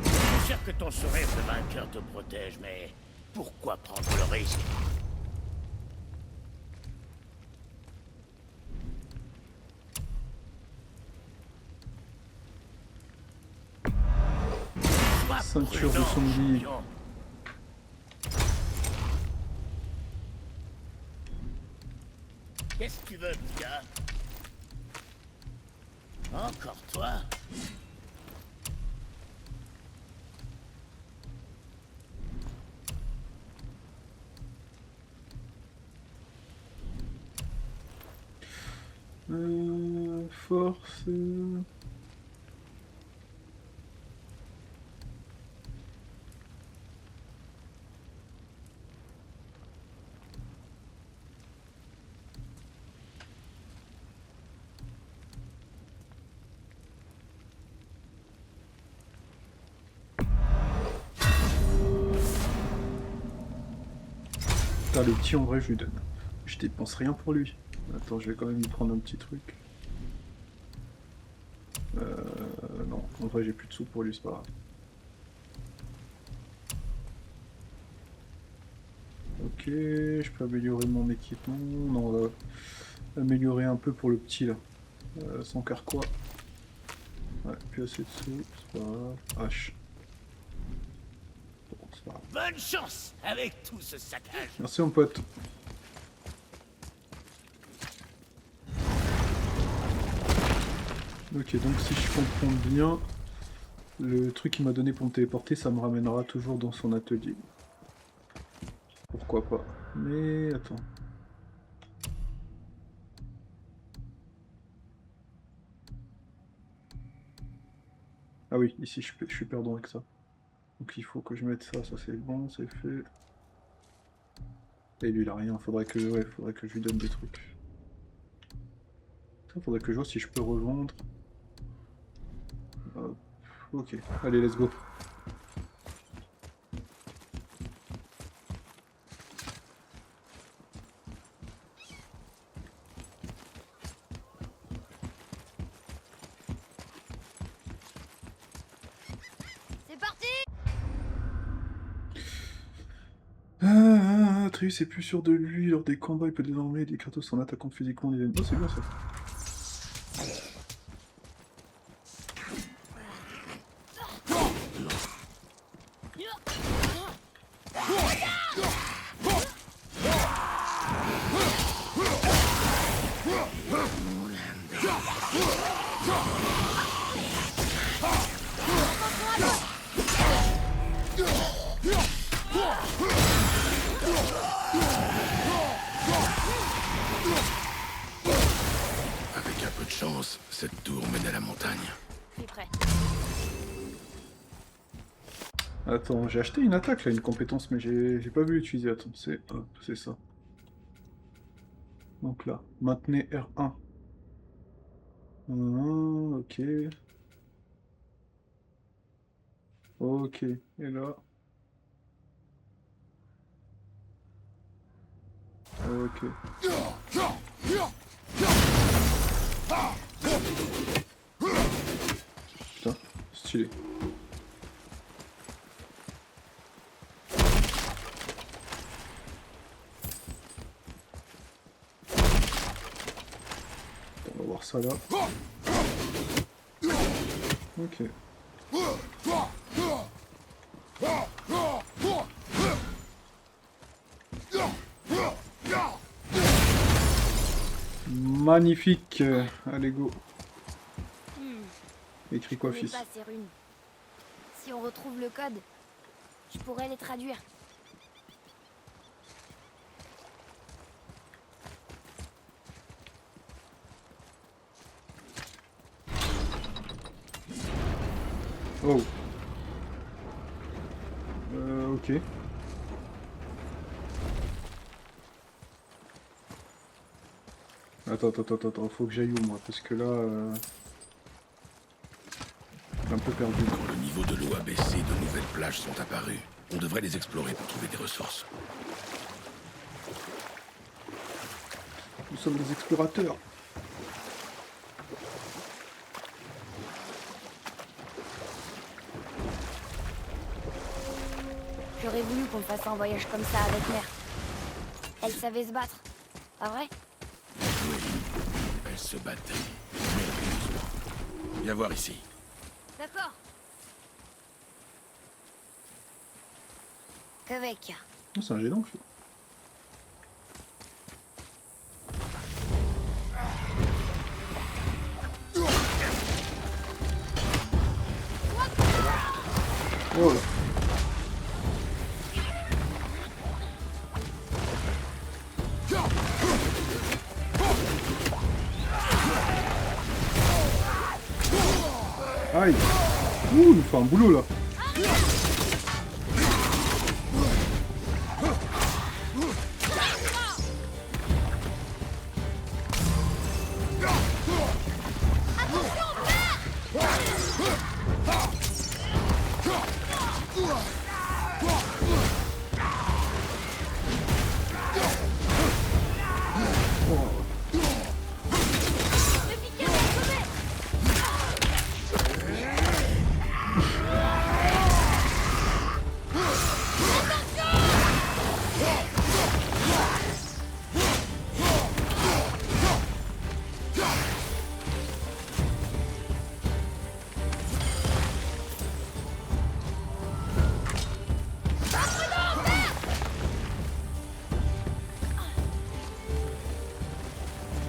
C'est sûr que ton sourire de vainqueur te protège, mais pourquoi prendre le risque? Sois Ceinture de prudent, sanglier. champion. Qu'est-ce que tu veux, petit gars? Encore toi? force. Putain, le petit en vrai je lui donne. Je dépense rien pour lui. Attends, je vais quand même lui prendre un petit truc. Non, en vrai j'ai plus de sous pour lui, c'est pas grave. Ok, je peux améliorer mon équipement. Non, on va améliorer un peu pour le petit là. Sans carquois. Ouais, plus assez de sous, c'est pas grave. H. Bon, c'est pas grave. Bonne chance avec tout ce saccage. Merci mon pote. Ok, donc si je comprends bien, le truc qu'il m'a donné pour me téléporter, ça me ramènera toujours dans son atelier. Pourquoi pas. Mais attends. Ah oui, ici je suis perdant avec ça. Donc il faut que je mette ça, ça c'est bon, c'est fait. Et lui il a rien, faudrait que je lui donne des trucs. Ça, faudrait que je vois si je peux revendre. Ok, allez let's go. C'est parti! Atreus est plus sûr de lui lors des combats, il peut désormais aider Kratos en attaquant physiquement les ennemis. Oh c'est bien ça. Avec un peu de chance, cette tour mène à la montagne. Je suis prêt. Attends, j'ai acheté une attaque là, une compétence, mais j'ai pas vu l'utiliser. Attends, c'est ça. Donc là, maintenez R1. Ok. Ok. Et là. Ok. Putain, stylé. On va voir ça là. Ok. Magnifique. Allez go. Écris quoi Je connais fils? pas ces runes. Si on retrouve le code, je pourrais les traduire. Oh. Ok. Attends, faut que j'aille où moi? Parce que là... je suis un peu perdu. Quand le niveau de l'eau a baissé, de nouvelles plages sont apparues. On devrait les explorer pour trouver des ressources. Nous sommes des explorateurs. J'aurais voulu qu'on fasse un voyage comme ça avec Mère. Elle savait se battre, pas vrai? Oui, elle se battait. Merveilleusement. Viens voir ici. D'accord. Que vecchia. Oh, c'est un jet d'encre. Oh là. faire un boulot là.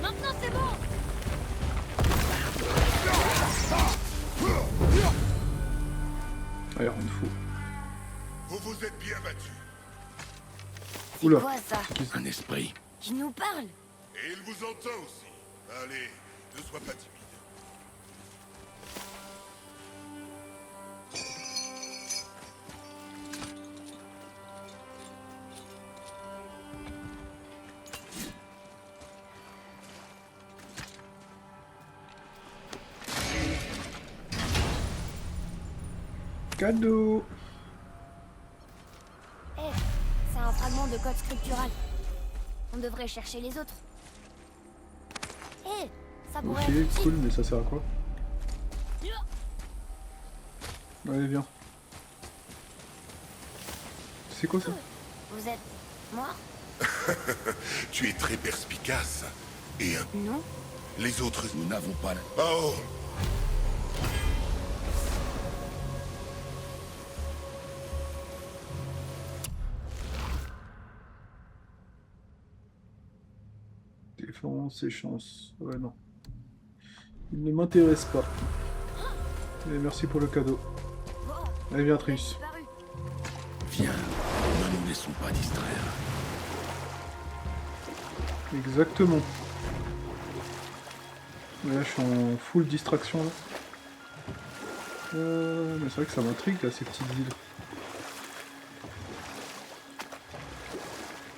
Maintenant c'est bon. Allez, rien de fou. Vous vous êtes bien battu. Oula. Quoi ça? Un esprit. Qui nous parle? Et il vous entend aussi. Allez, ne sois pas timide. Cadeau. Eh, c'est un fragment de code scriptural. On devrait chercher les autres. Eh, ça pourrait Ok, être utile. cool, mais ça sert à quoi? Allez, viens. C'est quoi ça? Vous êtes mort? Tu es très perspicace. Et Non. les autres... Nous n'avons pas... Oh! Défense et chance. Ouais, non. Il ne m'intéresse pas. Et merci pour le cadeau. Bon, Allez, viens, elle a Trish. disparu. Viens, ne nous laissons pas distraire. Exactement. Là, je suis en full distraction. Là. Mais c'est vrai que ça m'intrigue, là, ces petites villes.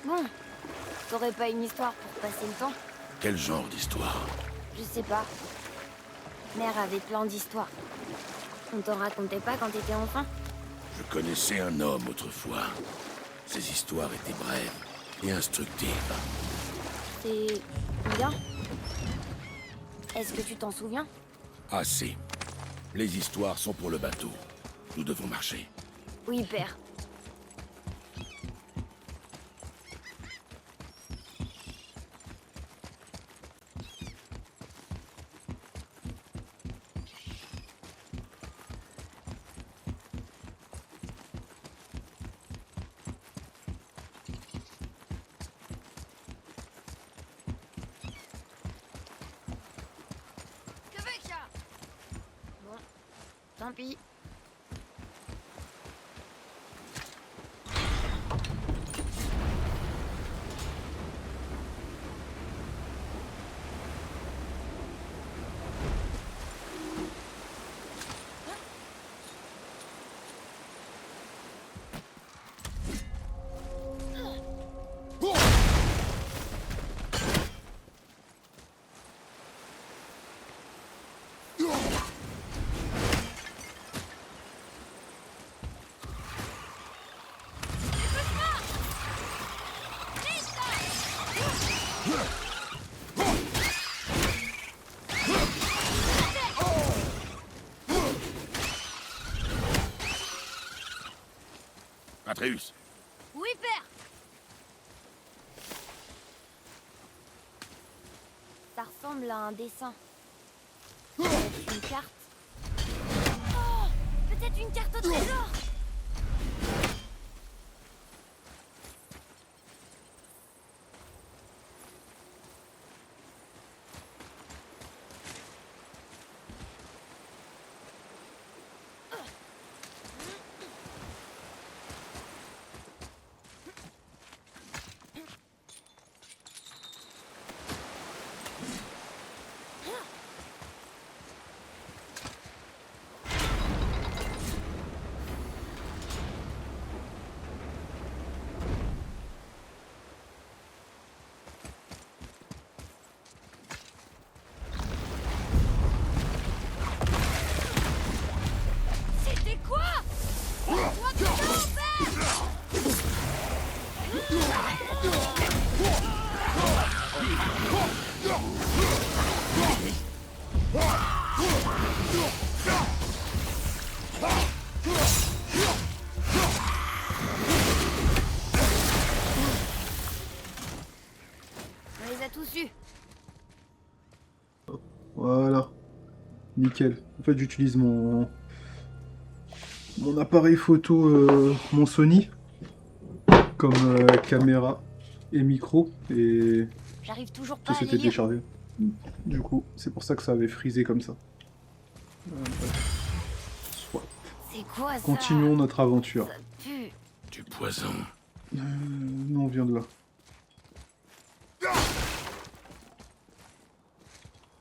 Bon, t'aurais pas une histoire pour passer le temps? Quel genre d'histoire? Je sais pas. Mère avait plein d'histoires. On t'en racontait pas quand t'étais enfant? Je connaissais un homme autrefois. Ses histoires étaient brèves et instructives. C'est bien. Est-ce que tu t'en souviens? Assez. Les histoires sont pour le bateau. Nous devons marcher. Oui, père. Bon, tant pis. Atreus, Oui, père. Ça ressemble à un dessin. Peut-être une carte. Oh, peut-être une carte au trésor. Nickel. En fait, j'utilise mon appareil photo, mon Sony, comme caméra et micro, et J'arrive toujours ça pas à s'était les lire. déchargé. Du coup, c'est pour ça que ça avait frisé comme ça. Bref. Soit. C'est quoi ça? Continuons notre aventure. Ça pue. Du poison. Nous, on vient de là.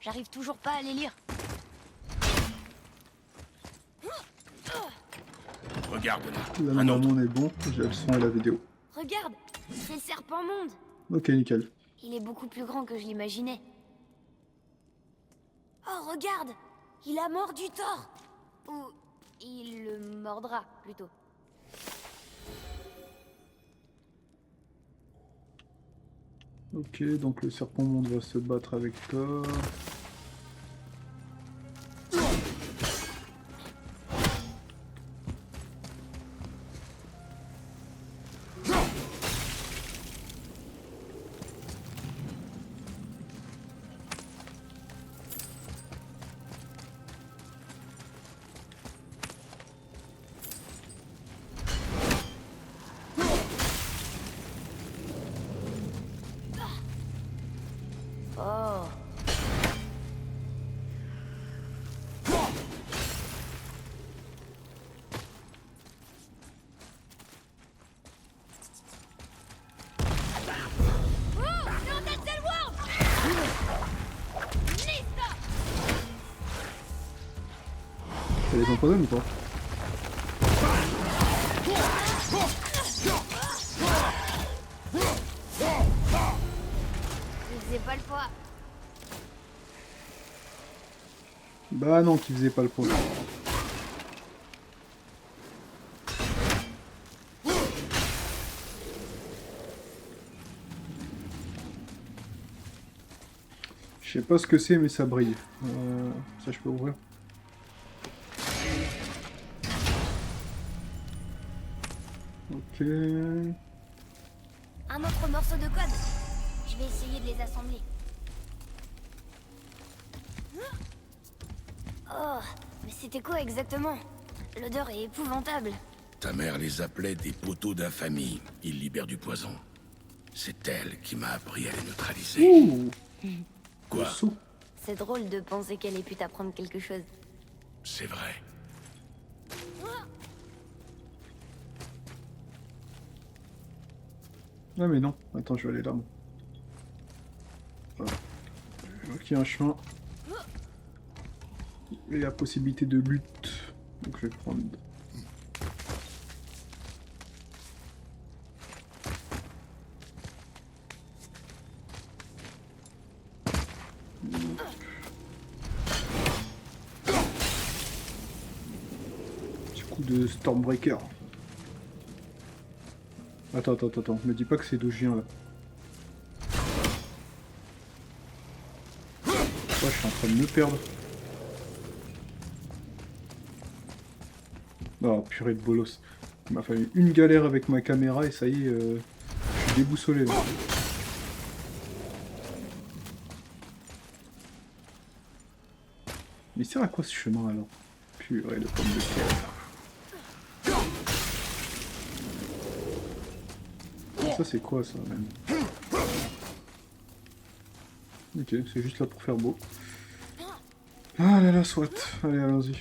J'arrive toujours pas à les lire. Regarde là. Là, Un autre. normalement, on est bon. J'ai le son et la vidéo. Regarde, c'est le serpent monde. Ok, nickel. Il est beaucoup plus grand que je l'imaginais. Oh, regarde, il a mordu Thor. Ou il le mordra plutôt. Ok, donc le serpent monde va se battre avec Thor. Oh, Ça les empoisonne ou pas? il faisait pas le poids. Bah non, qui faisait pas le poids. Je sais pas ce que c'est, mais ça brille. Ça, je peux ouvrir. Ok. Un autre morceau de code. Je vais essayer de les assembler. Oh, mais c'était quoi exactement? L'odeur est épouvantable. Ta mère les appelait des poteaux d'infamie. Ils libèrent du poison. C'est elle qui m'a appris à les neutraliser. Ouh! Quoi? Le saut. C'est drôle de penser qu'elle ait pu t'apprendre quelque chose. C'est vrai. Ah mais non, attends, je vais aller là. Moi. Voilà. Je vois qu'il y a un chemin. Et la possibilité de lutte. Donc je vais prendre... Petit coup de Stormbreaker. Attends, me dis pas que c'est d'où je viens là. Ouais, je suis en train de me perdre. Oh purée de bolos. Il m'a fallu une galère avec ma caméra et ça y est, je suis déboussolé là. Mais il sert à quoi ce chemin alors? Purée de pommes de terre. Ça c'est quoi ça même? Ok, c'est juste là pour faire beau. Ah là là, soit. Allez, allons-y.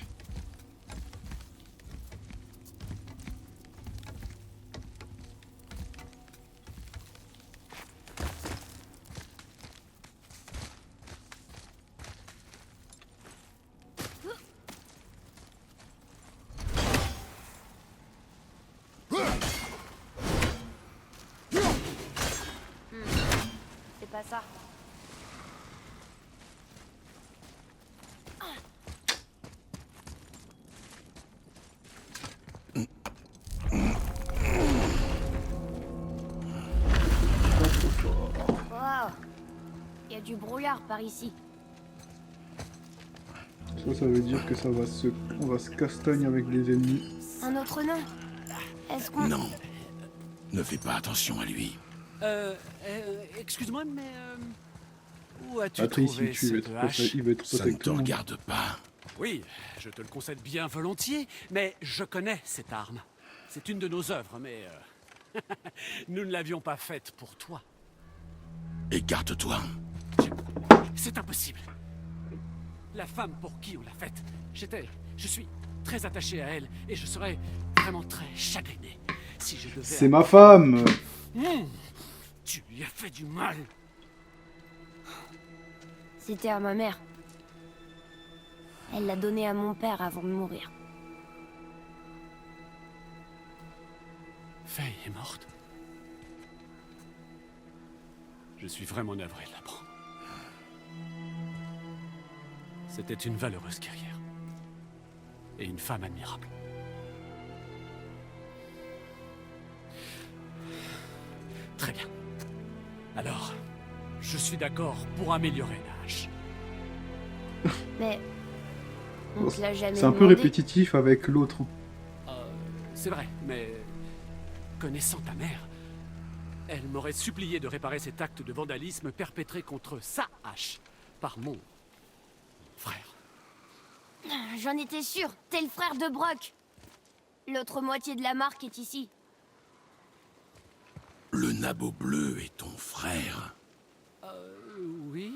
C'est pas ça. Waouh, il y a du brouillard par ici. Ça veut dire que on va se castagne avec les ennemis. Un autre nom? Est-ce qu'on... Non. Ne fais pas attention à lui. Excuse-moi, mais où as-tu Après, trouvé ici, cette hache? il va être Ça ne te protecteur. regarde pas. Oui, je te le concède bien volontiers, mais je connais cette arme. C'est une de nos œuvres, mais nous ne l'avions pas faite pour toi. Écarte-toi. C'est impossible. La femme pour qui on l'a faite, je suis très attaché à elle, et je serais vraiment très chagriné si je devais... C'est ma femme. Tu lui as fait du mal. C'était à ma mère. Elle l'a donné à mon père avant de mourir. Faye est morte. Je suis vraiment navré de l'apprendre. C'était une valeureuse guerrière. Et une femme admirable. Très bien. Alors, je suis d'accord pour améliorer la hache. Mais... on te l'a jamais C'est un peu demandé. répétitif avec l'autre. C'est vrai, mais... connaissant ta mère, elle m'aurait supplié de réparer cet acte de vandalisme perpétré contre sa hache par mon frère. J'en étais sûr, t'es le frère de Brock. L'autre moitié de la marque est ici. Le nabot bleu est ton frère. Oui,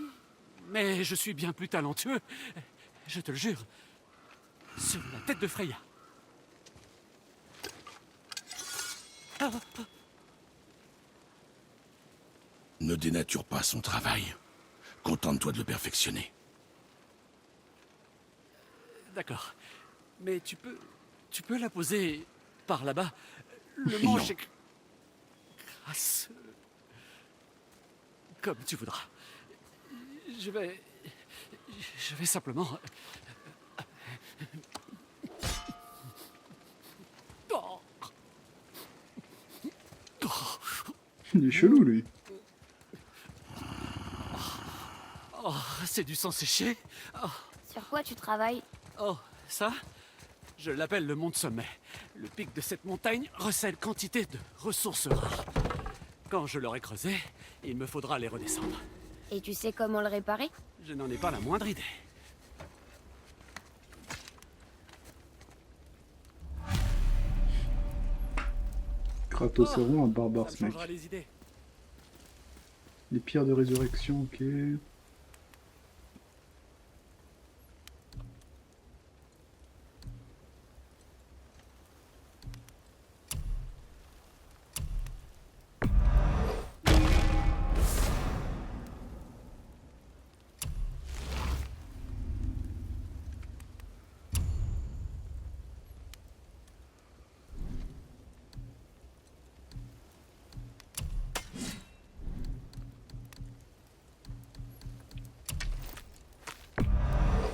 mais je suis bien plus talentueux, je te le jure. Sur la tête de Freya. Ne dénature pas son travail. Contente-toi de le perfectionner. D'accord. Mais tu peux la poser par là-bas. Le Non. manche est crasseux. Comme tu voudras. Je vais simplement... Oh. Il est chelou, lui. Oh, c'est du sang séché. Sur quoi tu travailles? Oh, ça, je l'appelle le mont de sommet. Le pic de cette montagne recèle quantité de ressources rares. Quand je l'aurai creusé, il me faudra les redescendre. Et tu sais comment le réparer? Je n'en ai pas la moindre idée. Kratos c'est vraiment un barbare, Ça ce me mec. changera les idées. Les pierres de résurrection, ok.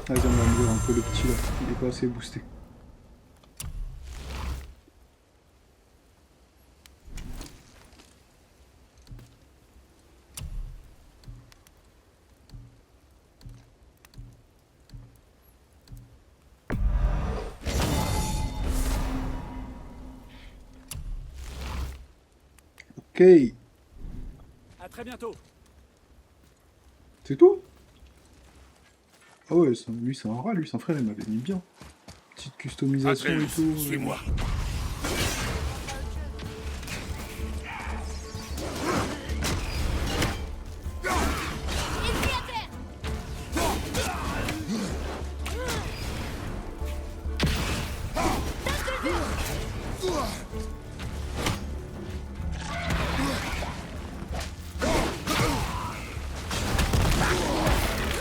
Vas-y, on va améliorer un peu le petit là, il est pas assez boosté. Ok, À très bientôt. c'est tout? Ah ouais, lui c'est un rat, lui, son frère il m'avait mis bien. Petite customisation et Atreus, tout. suis-moi.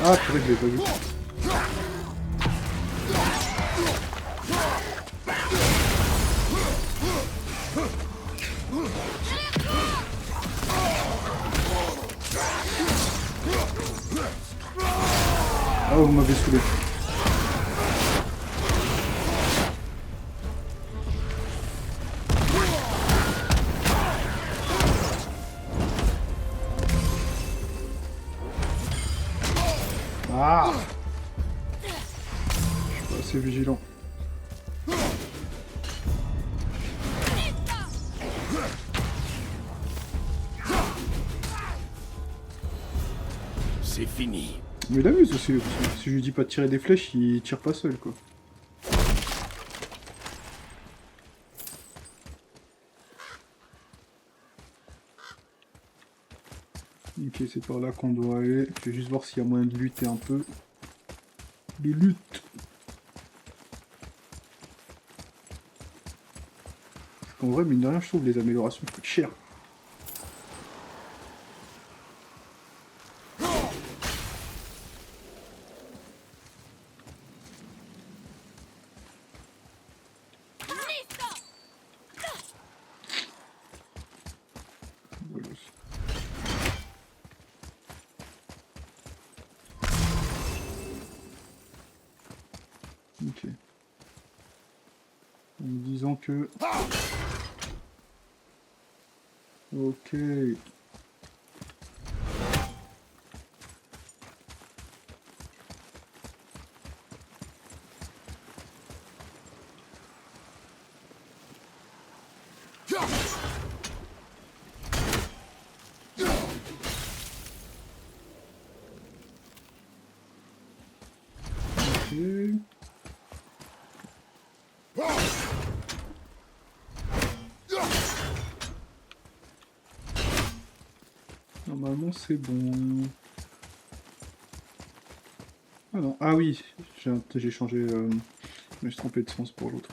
Ah, purée, je l'ai pas vu. Ah, vous m'avez saoulé. Ah! Je suis pas assez vigilant. C'est fini. Mais il amuse aussi, si je lui dis pas de tirer des flèches, il tire pas seul, quoi. Ok, c'est par là qu'on doit aller. Je vais juste voir s'il y a moyen de lutter un peu. De lutte. Parce qu'en vrai, mine de rien, je trouve les améliorations coûtent cher. Voilà. Ok. En me disant que... Ok. Ok. Normalement c'est bon. Ah non, ah oui, j'ai changé, je me suis trompé de sens pour l'autre.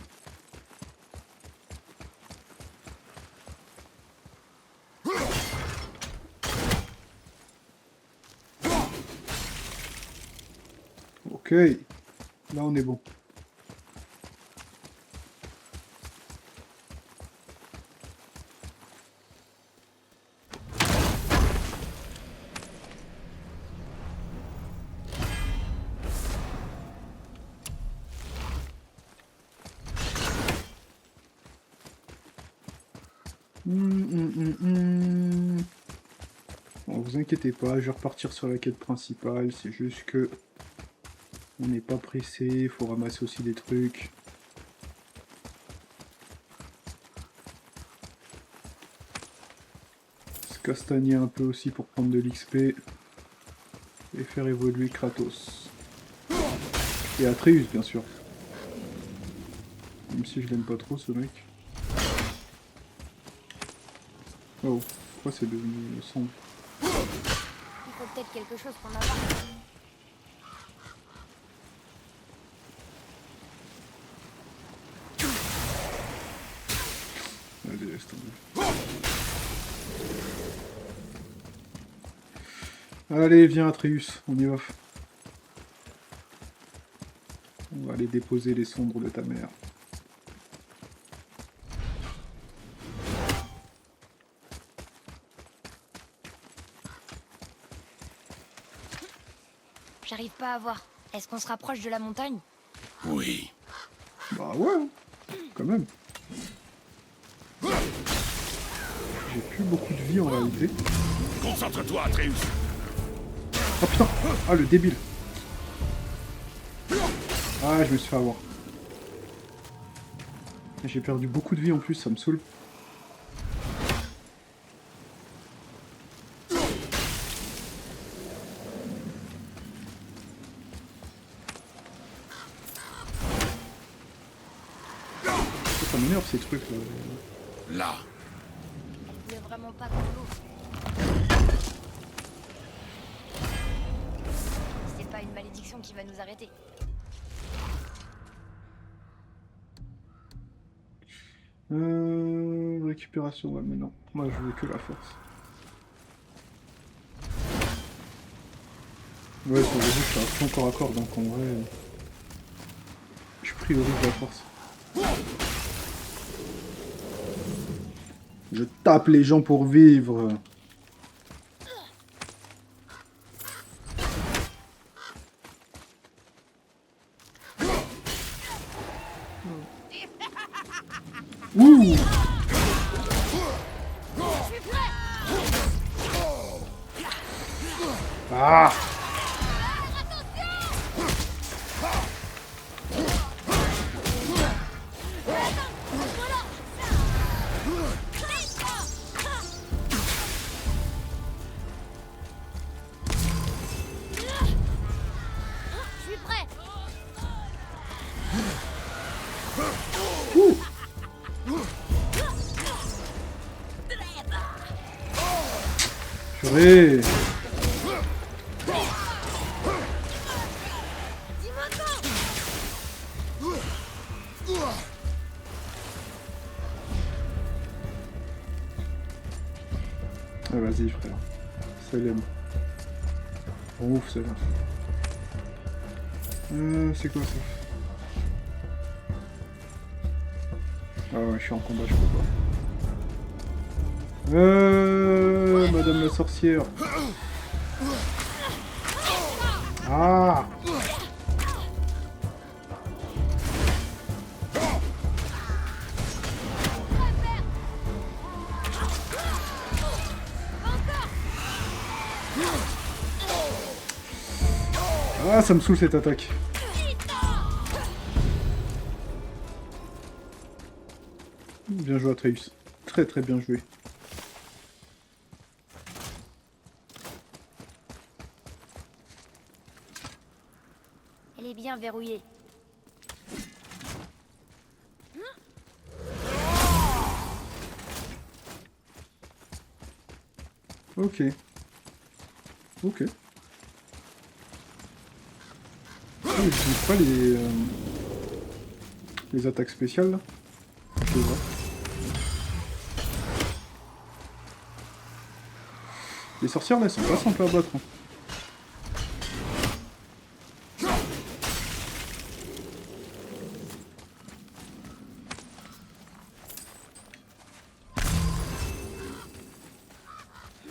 Ok, là on est bon. Bon, vous inquiétez pas, je vais repartir sur la quête principale, c'est juste que on n'est pas pressé, il faut ramasser aussi des trucs. Se castagner un peu aussi pour prendre de l'XP et faire évoluer Kratos. Et Atreus bien sûr. Même si je l'aime pas trop ce mec. Oh, pourquoi c'est devenu sombre? Il faut peut-être quelque chose qu'on a pas. Allez, laisse tomber. Allez, viens Atreus, on y va. On va aller déposer les cendres de ta mère. J'arrive pas à voir. Est-ce qu'on se rapproche de la montagne? Oui. Bah ouais, hein, quand même. J'ai plus beaucoup de vie en réalité. Concentre-toi, Atreus. Oh putain! Ah le débile! Ah je me suis fait avoir. J'ai perdu beaucoup de vie en plus, ça me saoule. Ça m'énerve ces trucs là. Là. Il est vraiment pas comme l'eau. C'est pas une malédiction qui va nous arrêter. Récupération, ouais, mais non. Moi, je veux que la force. Ouais, sur le jeu, je suis à fond corps à corps, donc en vrai... Je priorise la force. Je tape les gens pour vivre. Ouh! Ah! Purée. Ah, vas-y, frère. Salem. Ouf, celle-là. C'est quoi ça? Ah ouais, je suis en combat, je peux pas. Madame la sorcière. Ah! Ah, ça me saoule cette attaque. Bien joué Atreus. Très très bien joué. Elle est bien verrouillée. Ok. Ok. Je n'utilise pas les attaques spéciales là. Je vois. Les sorcières là, elles sont pas simples à battre. Hein.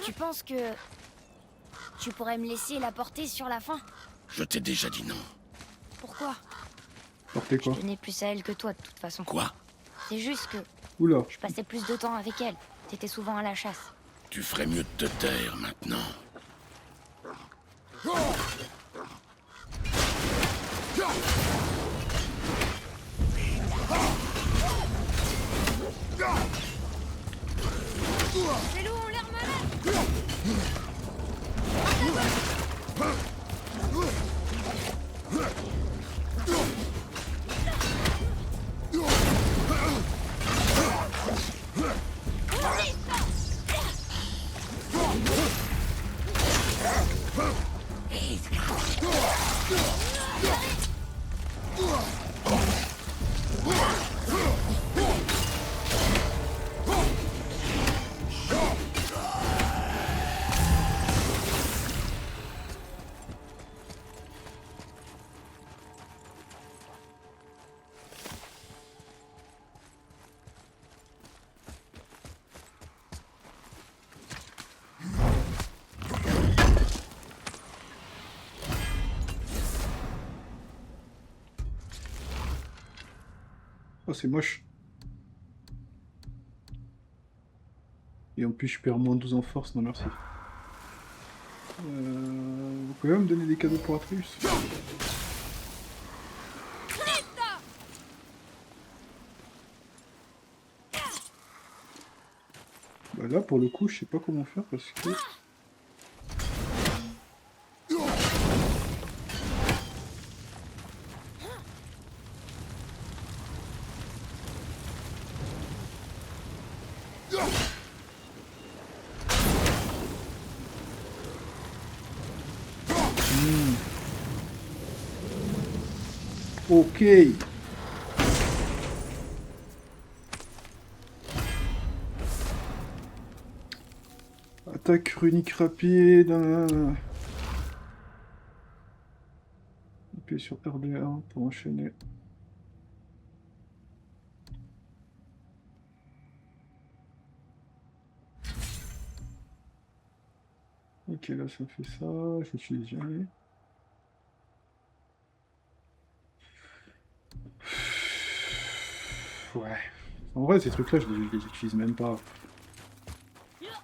Tu penses que... tu pourrais me laisser la porter sur la fin? Je t'ai déjà dit non. Pourquoi? Portez quoi? Je tenais plus à elle que toi de toute façon. Quoi? C'est juste que Oula. je passais plus de temps avec elle. T'étais souvent à la chasse. Tu ferais mieux de te taire maintenant. Les loups ont l'air malades. Oh, c'est moche. Et en plus, je perds moins 12 en force. Non, merci. Vous pouvez me donner des cadeaux pour Atreus? Bah là, pour le coup, je sais pas comment faire parce que... Ok. Attaque runique rapide. Appuyez sur RB1 pour enchaîner. Ok, là ça fait ça. Je l'utilise jamais. Ouais. En vrai, ces trucs-là, je les utilise même pas.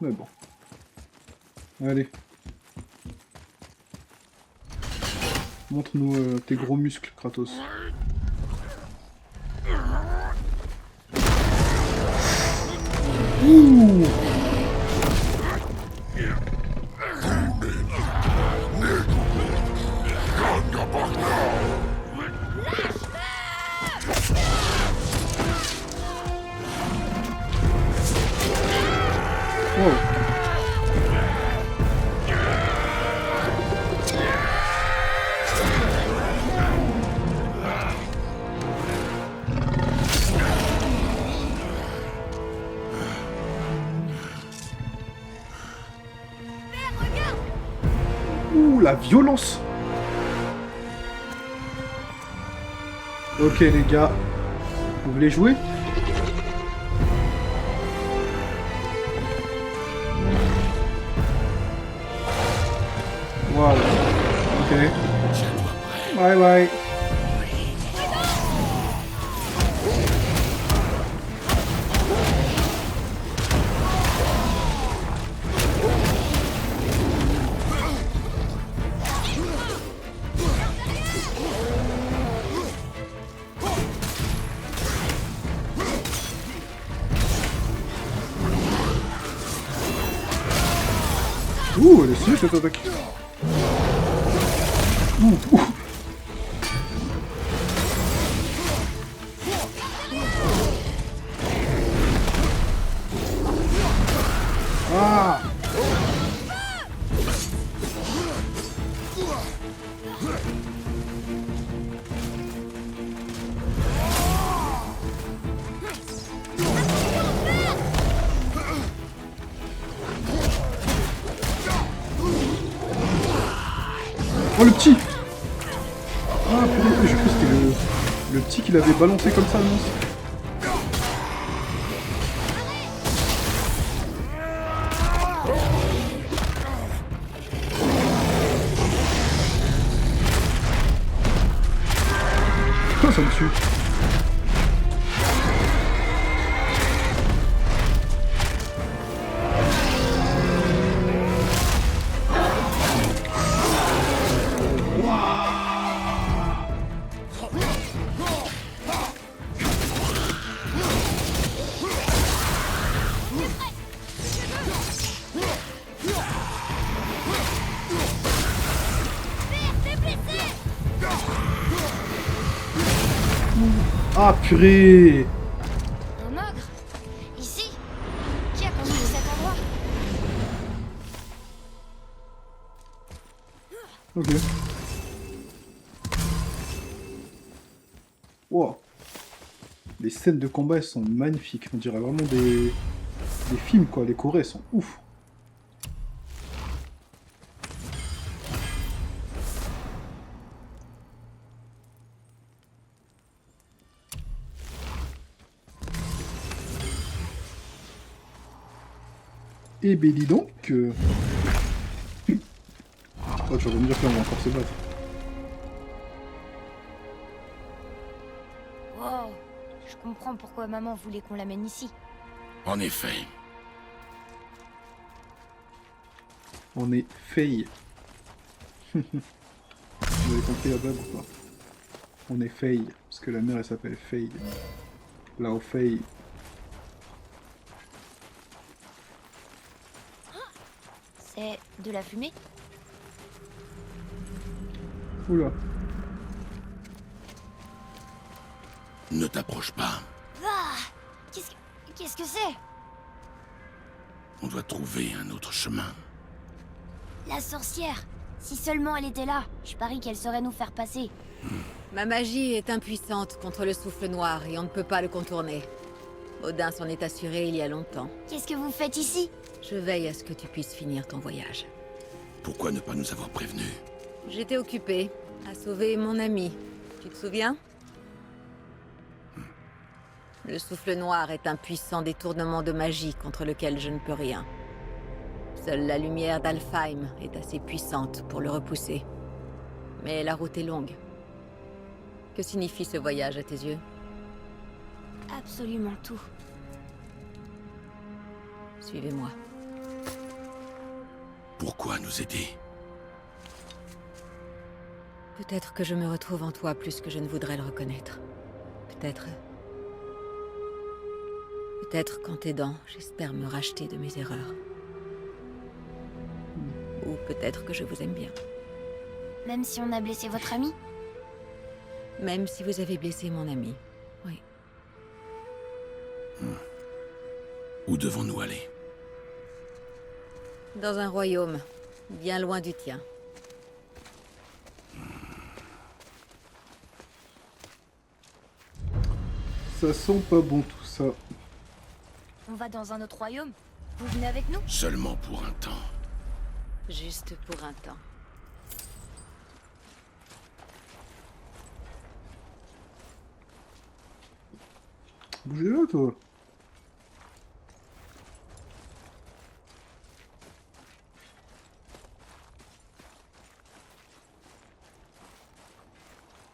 Mais bon. Allez. Montre-nous tes gros muscles, Kratos. Ouh! Wow. Ouh, la violence. Ok les gars, vous voulez jouer? Waouh. Ok. Bye bye. Ouh, elle est stylée cette attaque. Ouh, ouh. Ah. Oh le petit. Ah purée, je crois que c'était le petit qui l'avait balancé comme ça, non? Oh, ça me tue. Ah purée. Un ogre? Ici? Qui a construit cet endroit? Ok. Wow. Les scènes de combat elles sont magnifiques. On dirait vraiment des films quoi. Les Corées sont ouf. Eh ben dis donc. Oh, tu vas me dire qu'on va encore se battre. Wow, je comprends pourquoi maman voulait qu'on l'amène ici. En effet. On est Faye. Vous avez compris la blague ou pas? On est Faye, parce que la mère elle s'appelle Faye. Lao Faye. C'est de la fumée? Oula. Ne t'approche pas. Ah! Qu'est-ce que c'est? On doit trouver un autre chemin. La sorcière! Si seulement elle était là, je parie qu'elle saurait nous faire passer. Ma magie est impuissante contre le souffle noir et on ne peut pas le contourner. Odin s'en est assuré il y a longtemps. Qu'est-ce que vous faites ici? Je veille à ce que tu puisses finir ton voyage. Pourquoi ne pas nous avoir prévenus? J'étais occupée à sauver mon ami. Tu te souviens? Le souffle noir est un puissant détournement de magie contre lequel je ne peux rien. Seule la lumière d'Alfheim est assez puissante pour le repousser. Mais la route est longue. Que signifie ce voyage à tes yeux? Absolument tout. Suivez-moi. Pourquoi nous aider? Peut-être que je me retrouve en toi plus que je ne voudrais le reconnaître. Peut-être... Peut-être qu'en t'aidant, j'espère me racheter de mes erreurs. Ou peut-être que je vous aime bien. Même si on a blessé votre ami? Même si vous avez blessé mon ami. Oui. Où devons-nous aller? Dans un royaume, bien loin du tien. Ça sent pas bon tout ça. On va dans un autre royaume? Vous venez avec nous? Seulement pour un temps. Juste pour un temps. Bougez là, toi.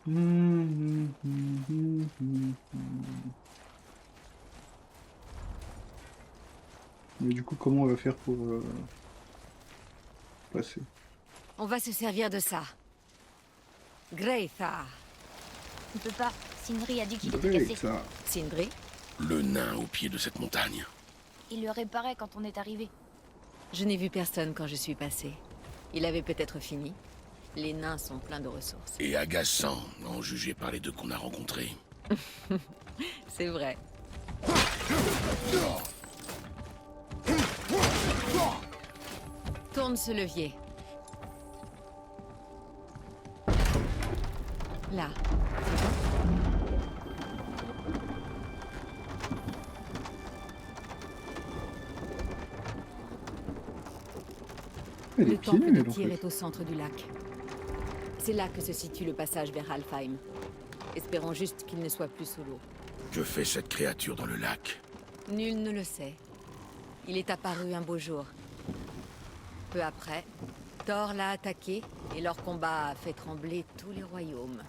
Mais du coup, comment on va faire pour passer? On va se servir de ça. Greytha. On peut pas. Sindri a dit qu'il était Great, cassé. ça. Sindri. Le nain au pied de cette montagne. Il le réparait quand on est arrivé. Je n'ai vu personne quand je suis passé. Il avait peut-être fini. Les nains sont pleins de ressources. Et agaçant, en juger par les deux qu'on a rencontrés. C'est vrai. Tourne ce levier. Là. Elle est Le pieds temple nus, de elle, en Tyr fait. est au centre du lac. C'est là que se situe le passage vers Alfheim. Espérons juste qu'il ne soit plus sous l'eau. Que fait cette créature dans le lac? Nul ne le sait. Il est apparu un beau jour. Peu après, Thor l'a attaqué et leur combat a fait trembler tous les royaumes.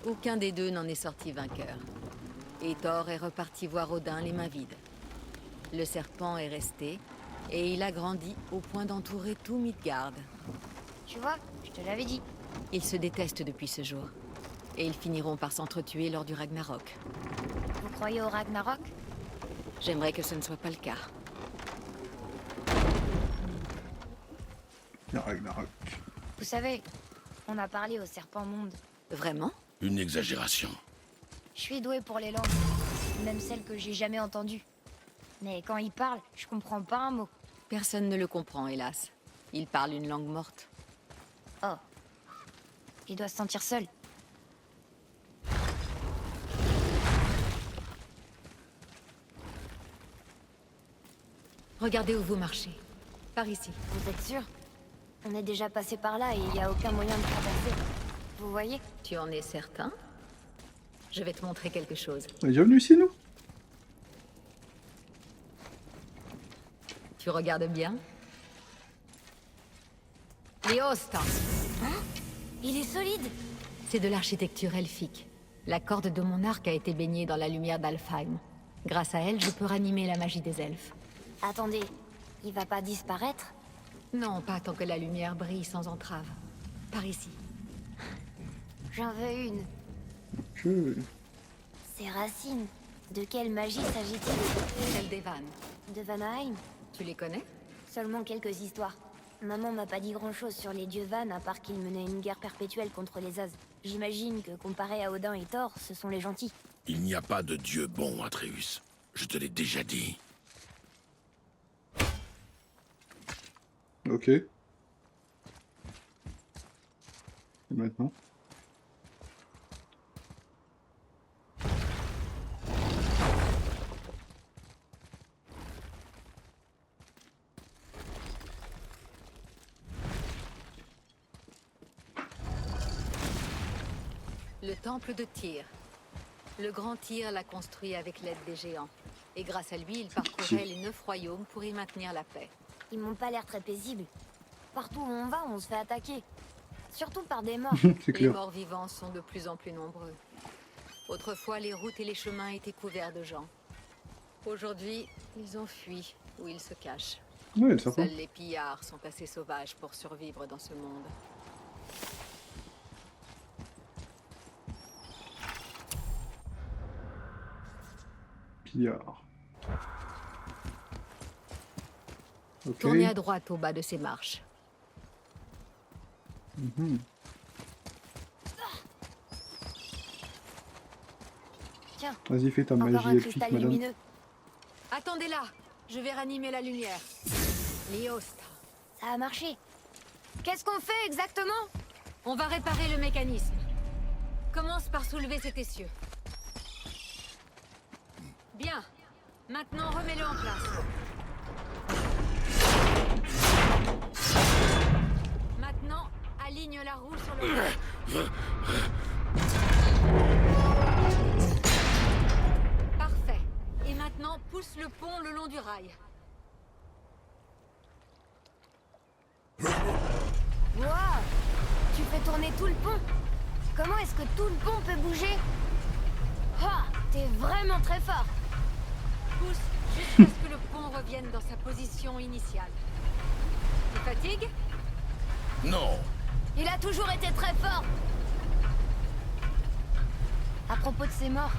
Aucun des deux n'en est sorti vainqueur. Et Thor est reparti voir Odin les mains vides. Le serpent est resté et il a grandi au point d'entourer tout Midgard. Tu vois, je te l'avais dit. Ils se détestent depuis ce jour. Et ils finiront par s'entretuer lors du Ragnarok. Vous croyez au Ragnarok? J'aimerais que ce ne soit pas le cas. Il y a Ragnarok. Vous savez, on a parlé au serpent monde. Vraiment? Une exagération. Je suis doué pour les langues, même celles que j'ai jamais entendues. Mais quand il parle, je comprends pas un mot. Personne ne le comprend, hélas. Il parle une langue morte. Oh. Il doit se sentir seul. Regardez où vous marchez. Par ici. Vous êtes sûr? On est déjà passé par là et il n'y a aucun moyen de traverser. Vous voyez? Tu en es certain? Je vais te montrer quelque chose. On est déjà venu ici, nous? Tu regardes bien? Léosta. Il est solide! C'est de l'architecture elfique. La corde de mon arc a été baignée dans la lumière d'Alfheim. Grâce à elle, je peux ranimer la magie des elfes. Attendez, il va pas disparaître? Non, pas tant que la lumière brille sans entrave. Par ici. J'en veux une. Que... Ces racines. De quelle magie s'agit-il? Celle des vannes. De Vanaheim? Tu les connais? Seulement quelques histoires. Maman m'a pas dit grand-chose sur les dieux Van à part qu'ils menaient une guerre perpétuelle contre les As. J'imagine que comparé à Odin et Thor, ce sont les gentils. Il n'y a pas de dieu bon, Atreus. Je te l'ai déjà dit. Ok. Et maintenant? Le temple de Tyr. Le grand Tyr l'a construit avec l'aide des géants. Et grâce à lui, il parcourait les 9 royaumes pour y maintenir la paix. Ils m'ont pas l'air très paisibles. Partout où on va, on se fait attaquer. Surtout par des morts. C'est Les clair. morts vivants sont de plus en plus nombreux. Autrefois, les routes et les chemins étaient couverts de gens. Aujourd'hui, ils ont fui, ou ils se cachent. Ouais, ça va. Seuls les pillards sont assez sauvages pour survivre dans ce monde. Pillard. Ok. Tournez à droite au bas de ces marches. Mhm. Tiens, Vas-y, fais ta encore magie un elfique, cristal madame. lumineux. Attendez là, je vais ranimer la lumière. Léosta. Ça a marché. Qu'est-ce qu'on fait exactement? On va réparer le mécanisme. Commence par soulever cet essieu. Bien. Maintenant, remets-le en place. Maintenant, aligne la roue sur le... Parfait. pousse le pont le long du rail. Wow! Tu fais tourner tout le pont? Comment est-ce que tout le pont peut bouger? Ah! T'es vraiment très fort! Pousse jusqu'à ce que le pont revienne dans sa position initiale. Tu fatigues? Non. Il a toujours été très fort! À propos de ces morts,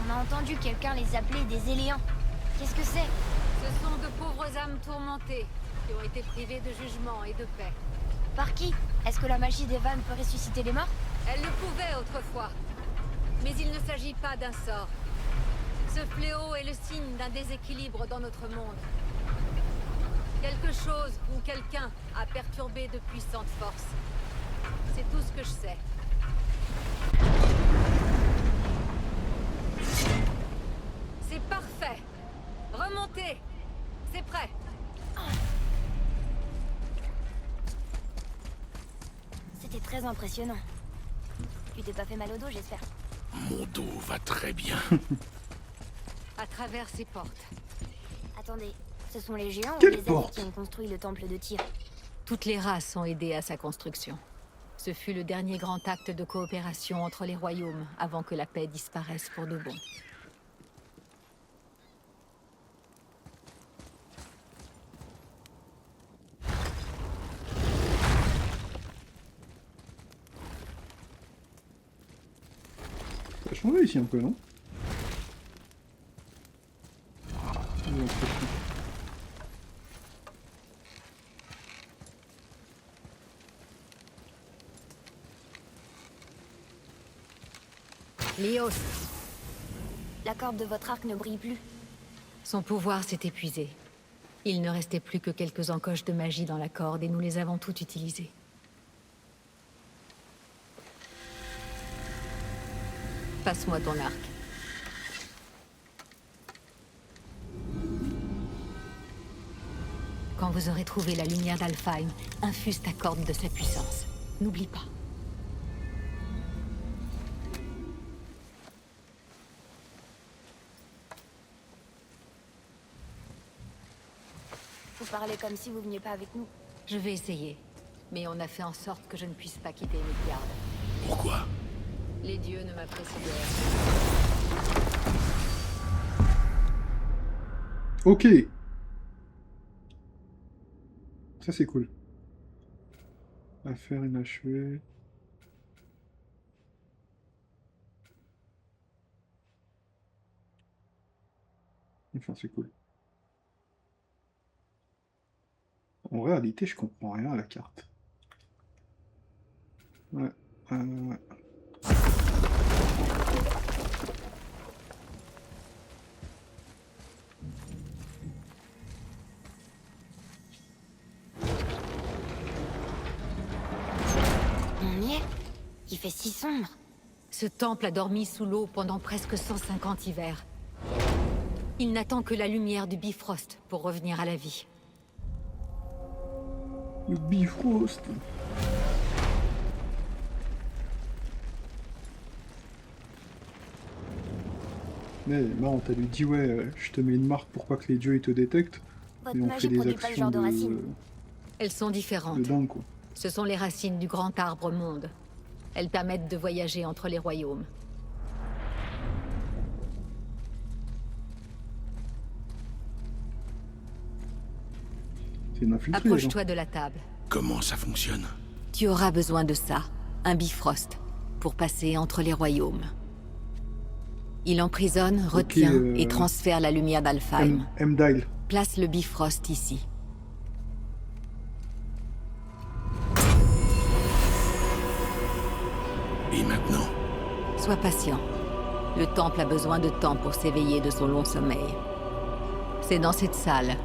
on a entendu quelqu'un les appeler des éléants. Qu'est-ce que c'est? Ce sont de pauvres âmes tourmentées qui ont été privées de jugement et de paix. Par qui? Est-ce que la magie d'Evan peut ressusciter les morts? Elle le pouvait autrefois. Mais il ne s'agit pas d'un sort. Ce fléau est le signe d'un déséquilibre dans notre monde. Quelque chose ou quelqu'un a perturbé de puissantes forces. C'est tout ce que je sais. C'est parfait. Remontez. C'est prêt. C'était très impressionnant. Tu t'es pas fait mal au dos, j'espère. Mon dos va très bien. À travers ces portes. Attendez, ce sont les géants Quelle ou les porte? elfes qui ont construit le temple de Tyr? Toutes les races ont aidé à sa construction. Ce fut le dernier grand acte de coopération entre les royaumes avant que la paix disparaisse pour de bon. Ça a changé ici un peu, non? J'ai l'impression. Léos, La corde de votre arc ne brille plus. son pouvoir s'est épuisé. Il ne restait plus que quelques encoches de magie dans la corde et nous les avons toutes utilisées. Passe-moi ton arc. Quand vous aurez trouvé la lumière d'Alfheim, infuse ta corde de sa puissance. N'oublie pas. Vous parlez comme si vous veniez pas avec nous. Je vais essayer. Mais on a fait en sorte que je ne puisse pas quitter Midgard. Pourquoi? Les dieux ne m'apprécient guère. Ok. Ça c'est cool. Affaire inachevée. Enfin c'est cool. En réalité je comprends rien à la carte. Ouais. Ouais. On y est? Il fait si sombre. Ce temple a dormi sous l'eau pendant presque 150 hivers. Il n'attend que la lumière du Bifrost pour revenir à la vie. Le Bifrost. Mais marrant, t'as lui dit ouais, je te mets une marque pour pas que les dieux ils te détectent. Votre Et on magie fait des produit pas le actions genre de racines. Elles sont différentes. de dingue quoi. Ce sont les racines du grand arbre monde. Elles permettent de voyager entre les royaumes. C'est une infiltrée. genre. Approche-toi de la table. Comment ça fonctionne? Tu auras besoin de ça, un Bifrost, pour passer entre les royaumes. Il emprisonne, retient et transfère la lumière d'Alfheim. M-Dial. Place le Bifrost ici. Et maintenant? Sois patient. Le temple a besoin de temps pour s'éveiller de son long sommeil. C'est dans cette salle,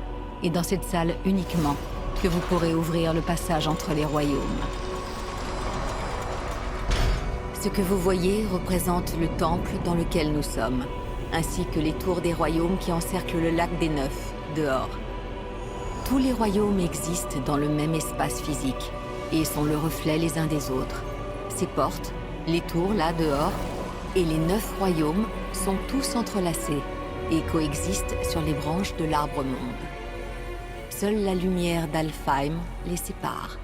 et dans cette salle uniquement, que vous pourrez ouvrir le passage entre les royaumes. Ce que vous voyez représente le temple dans lequel nous sommes, ainsi que les tours des royaumes qui encerclent le lac des Neufs, dehors. Tous les royaumes existent dans le même espace physique, et sont le reflet les uns des autres. Ces portes, les tours là dehors, et les 9 royaumes sont tous entrelacés, et coexistent sur les branches de l'arbre monde. Seule la lumière d'Alfheim les sépare.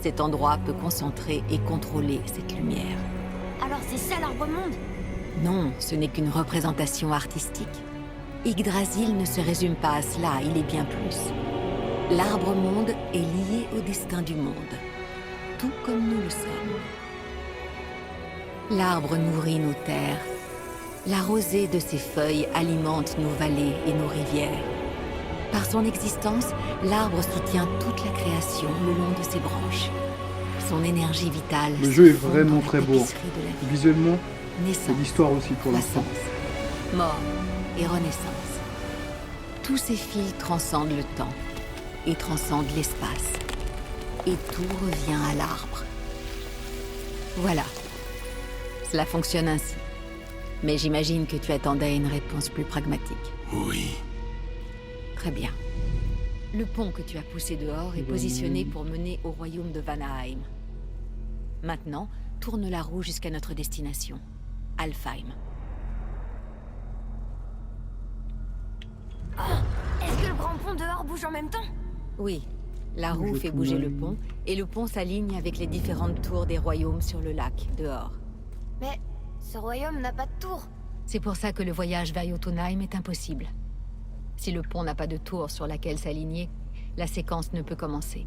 Cet endroit peut concentrer et contrôler cette lumière. Alors c'est ça l'arbre-monde? Non, ce n'est qu'une représentation artistique. Yggdrasil ne se résume pas à cela, il est bien plus. L'arbre-monde est lié au destin du monde, tout comme nous le sommes. L'arbre nourrit nos terres. La rosée de ses feuilles alimente nos vallées et nos rivières. Par son existence, l'arbre soutient toute la création le long de ses branches. Son énergie vitale... Le jeu est se fond vraiment dans très la beau. tapisserie de la vie. Visuellement, c'est Naissance, l'histoire aussi pour l'instant. croissance, mort et renaissance. Tous ces fils transcendent le temps et transcendent l'espace. Et tout revient à l'arbre. Voilà. Cela fonctionne ainsi. Mais j'imagine que tu attendais une réponse plus pragmatique. Oui. Très bien. Le pont que tu as poussé dehors est positionné pour mener au royaume de Vanaheim. Maintenant, tourne la roue jusqu'à notre destination, Alfheim. Est-ce que le grand pont dehors bouge en même temps? Oui, la roue fait bouger le pont, et le pont s'aligne avec les différentes tours des royaumes sur le lac, dehors. Mais ce royaume n'a pas de tour. C'est pour ça que le voyage vers Jotunheim est impossible. Si le pont n'a pas de tour sur laquelle s'aligner, la séquence ne peut commencer.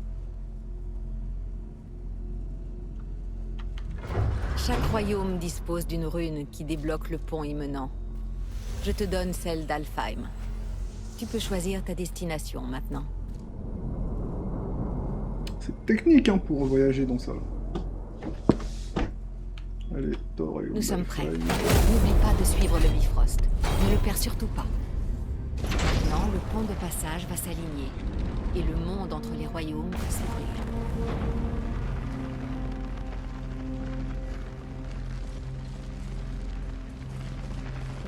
Chaque royaume dispose d'une rune qui débloque le pont y menant. Je te donne celle d'Alfheim. Tu peux choisir ta destination maintenant. C'est technique hein, pour voyager dans ça. Allez, Nous sommes prêts. N'oublie pas de suivre le Bifrost. Ne le perds surtout pas. Maintenant, le pont de passage va s'aligner. Et le monde entre les royaumes va s'ouvrir.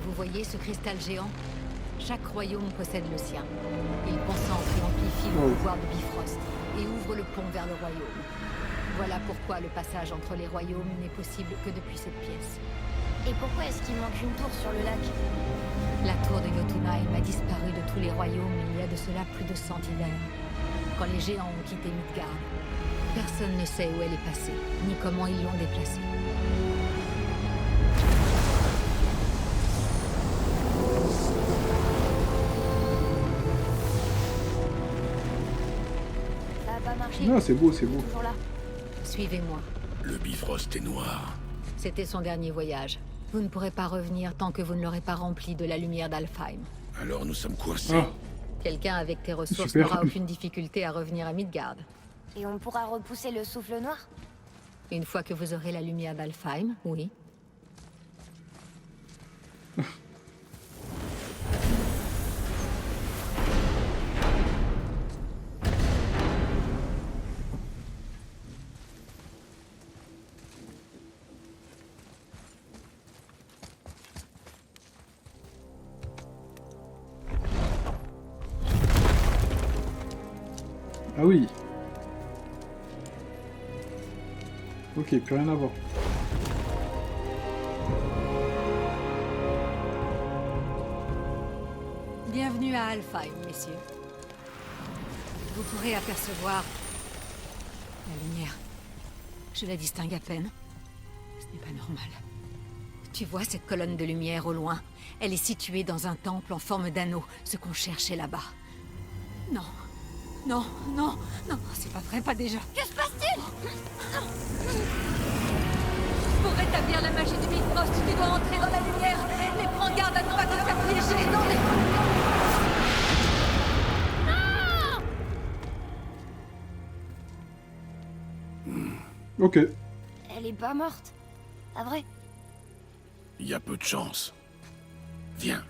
Vous voyez ce cristal géant? Chaque royaume possède le sien. Il concentre et amplifie le pouvoir de Bifrost et ouvre le pont vers le royaume. Voilà pourquoi le passage entre les royaumes n'est possible que depuis cette pièce. Et pourquoi est-ce qu'il manque une tour sur le lac? La tour de Jotunheim a disparu de tous les royaumes il y a de cela plus de 100 hivers. Quand les géants ont quitté Midgard, personne ne sait où elle est passée, ni comment ils l'ont déplacée. Ça a pas marché. Ah, c'est beau, c'est beau. Toujours là. Suivez-moi. Le Bifrost est noir. C'était son dernier voyage. Vous ne pourrez pas revenir tant que vous ne l'aurez pas rempli de la lumière d'Alfheim. Alors nous sommes coincés. Ah, Quelqu'un avec tes ressources Super. n'aura aucune difficulté à revenir à Midgard. Et on pourra repousser le souffle noir? Une fois que vous aurez la lumière d'Alfheim, oui. ah oui. Ok, plus rien à voir. Bienvenue à Alfheim, messieurs. Vous pourrez apercevoir la lumière. Je la distingue à peine. Ce n'est pas normal. Tu vois cette colonne de lumière au loin? Elle est située dans un temple en forme d'anneau, ce qu'on cherchait là-bas. Non. Non, non, non, c'est pas vrai, pas déjà. Que se passe-t-il? Pour rétablir la magie du Bifrost, tu dois entrer dans la lumière. Mais prends garde à ne pas te faire piéger. Non, mais... Ok. Elle est pas morte. Ah vrai? Il y a peu de chance. Viens.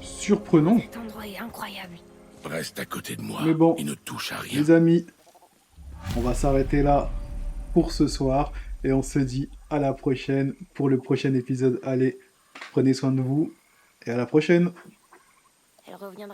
Surprenant. Cet endroit est incroyable. Reste à côté de moi Mais bon, et ne touche à rien. Les amis, on va s'arrêter là pour ce soir. Et on se dit à la prochaine pour le prochain épisode. Allez, prenez soin de vous. Et à la prochaine. Elle reviendra.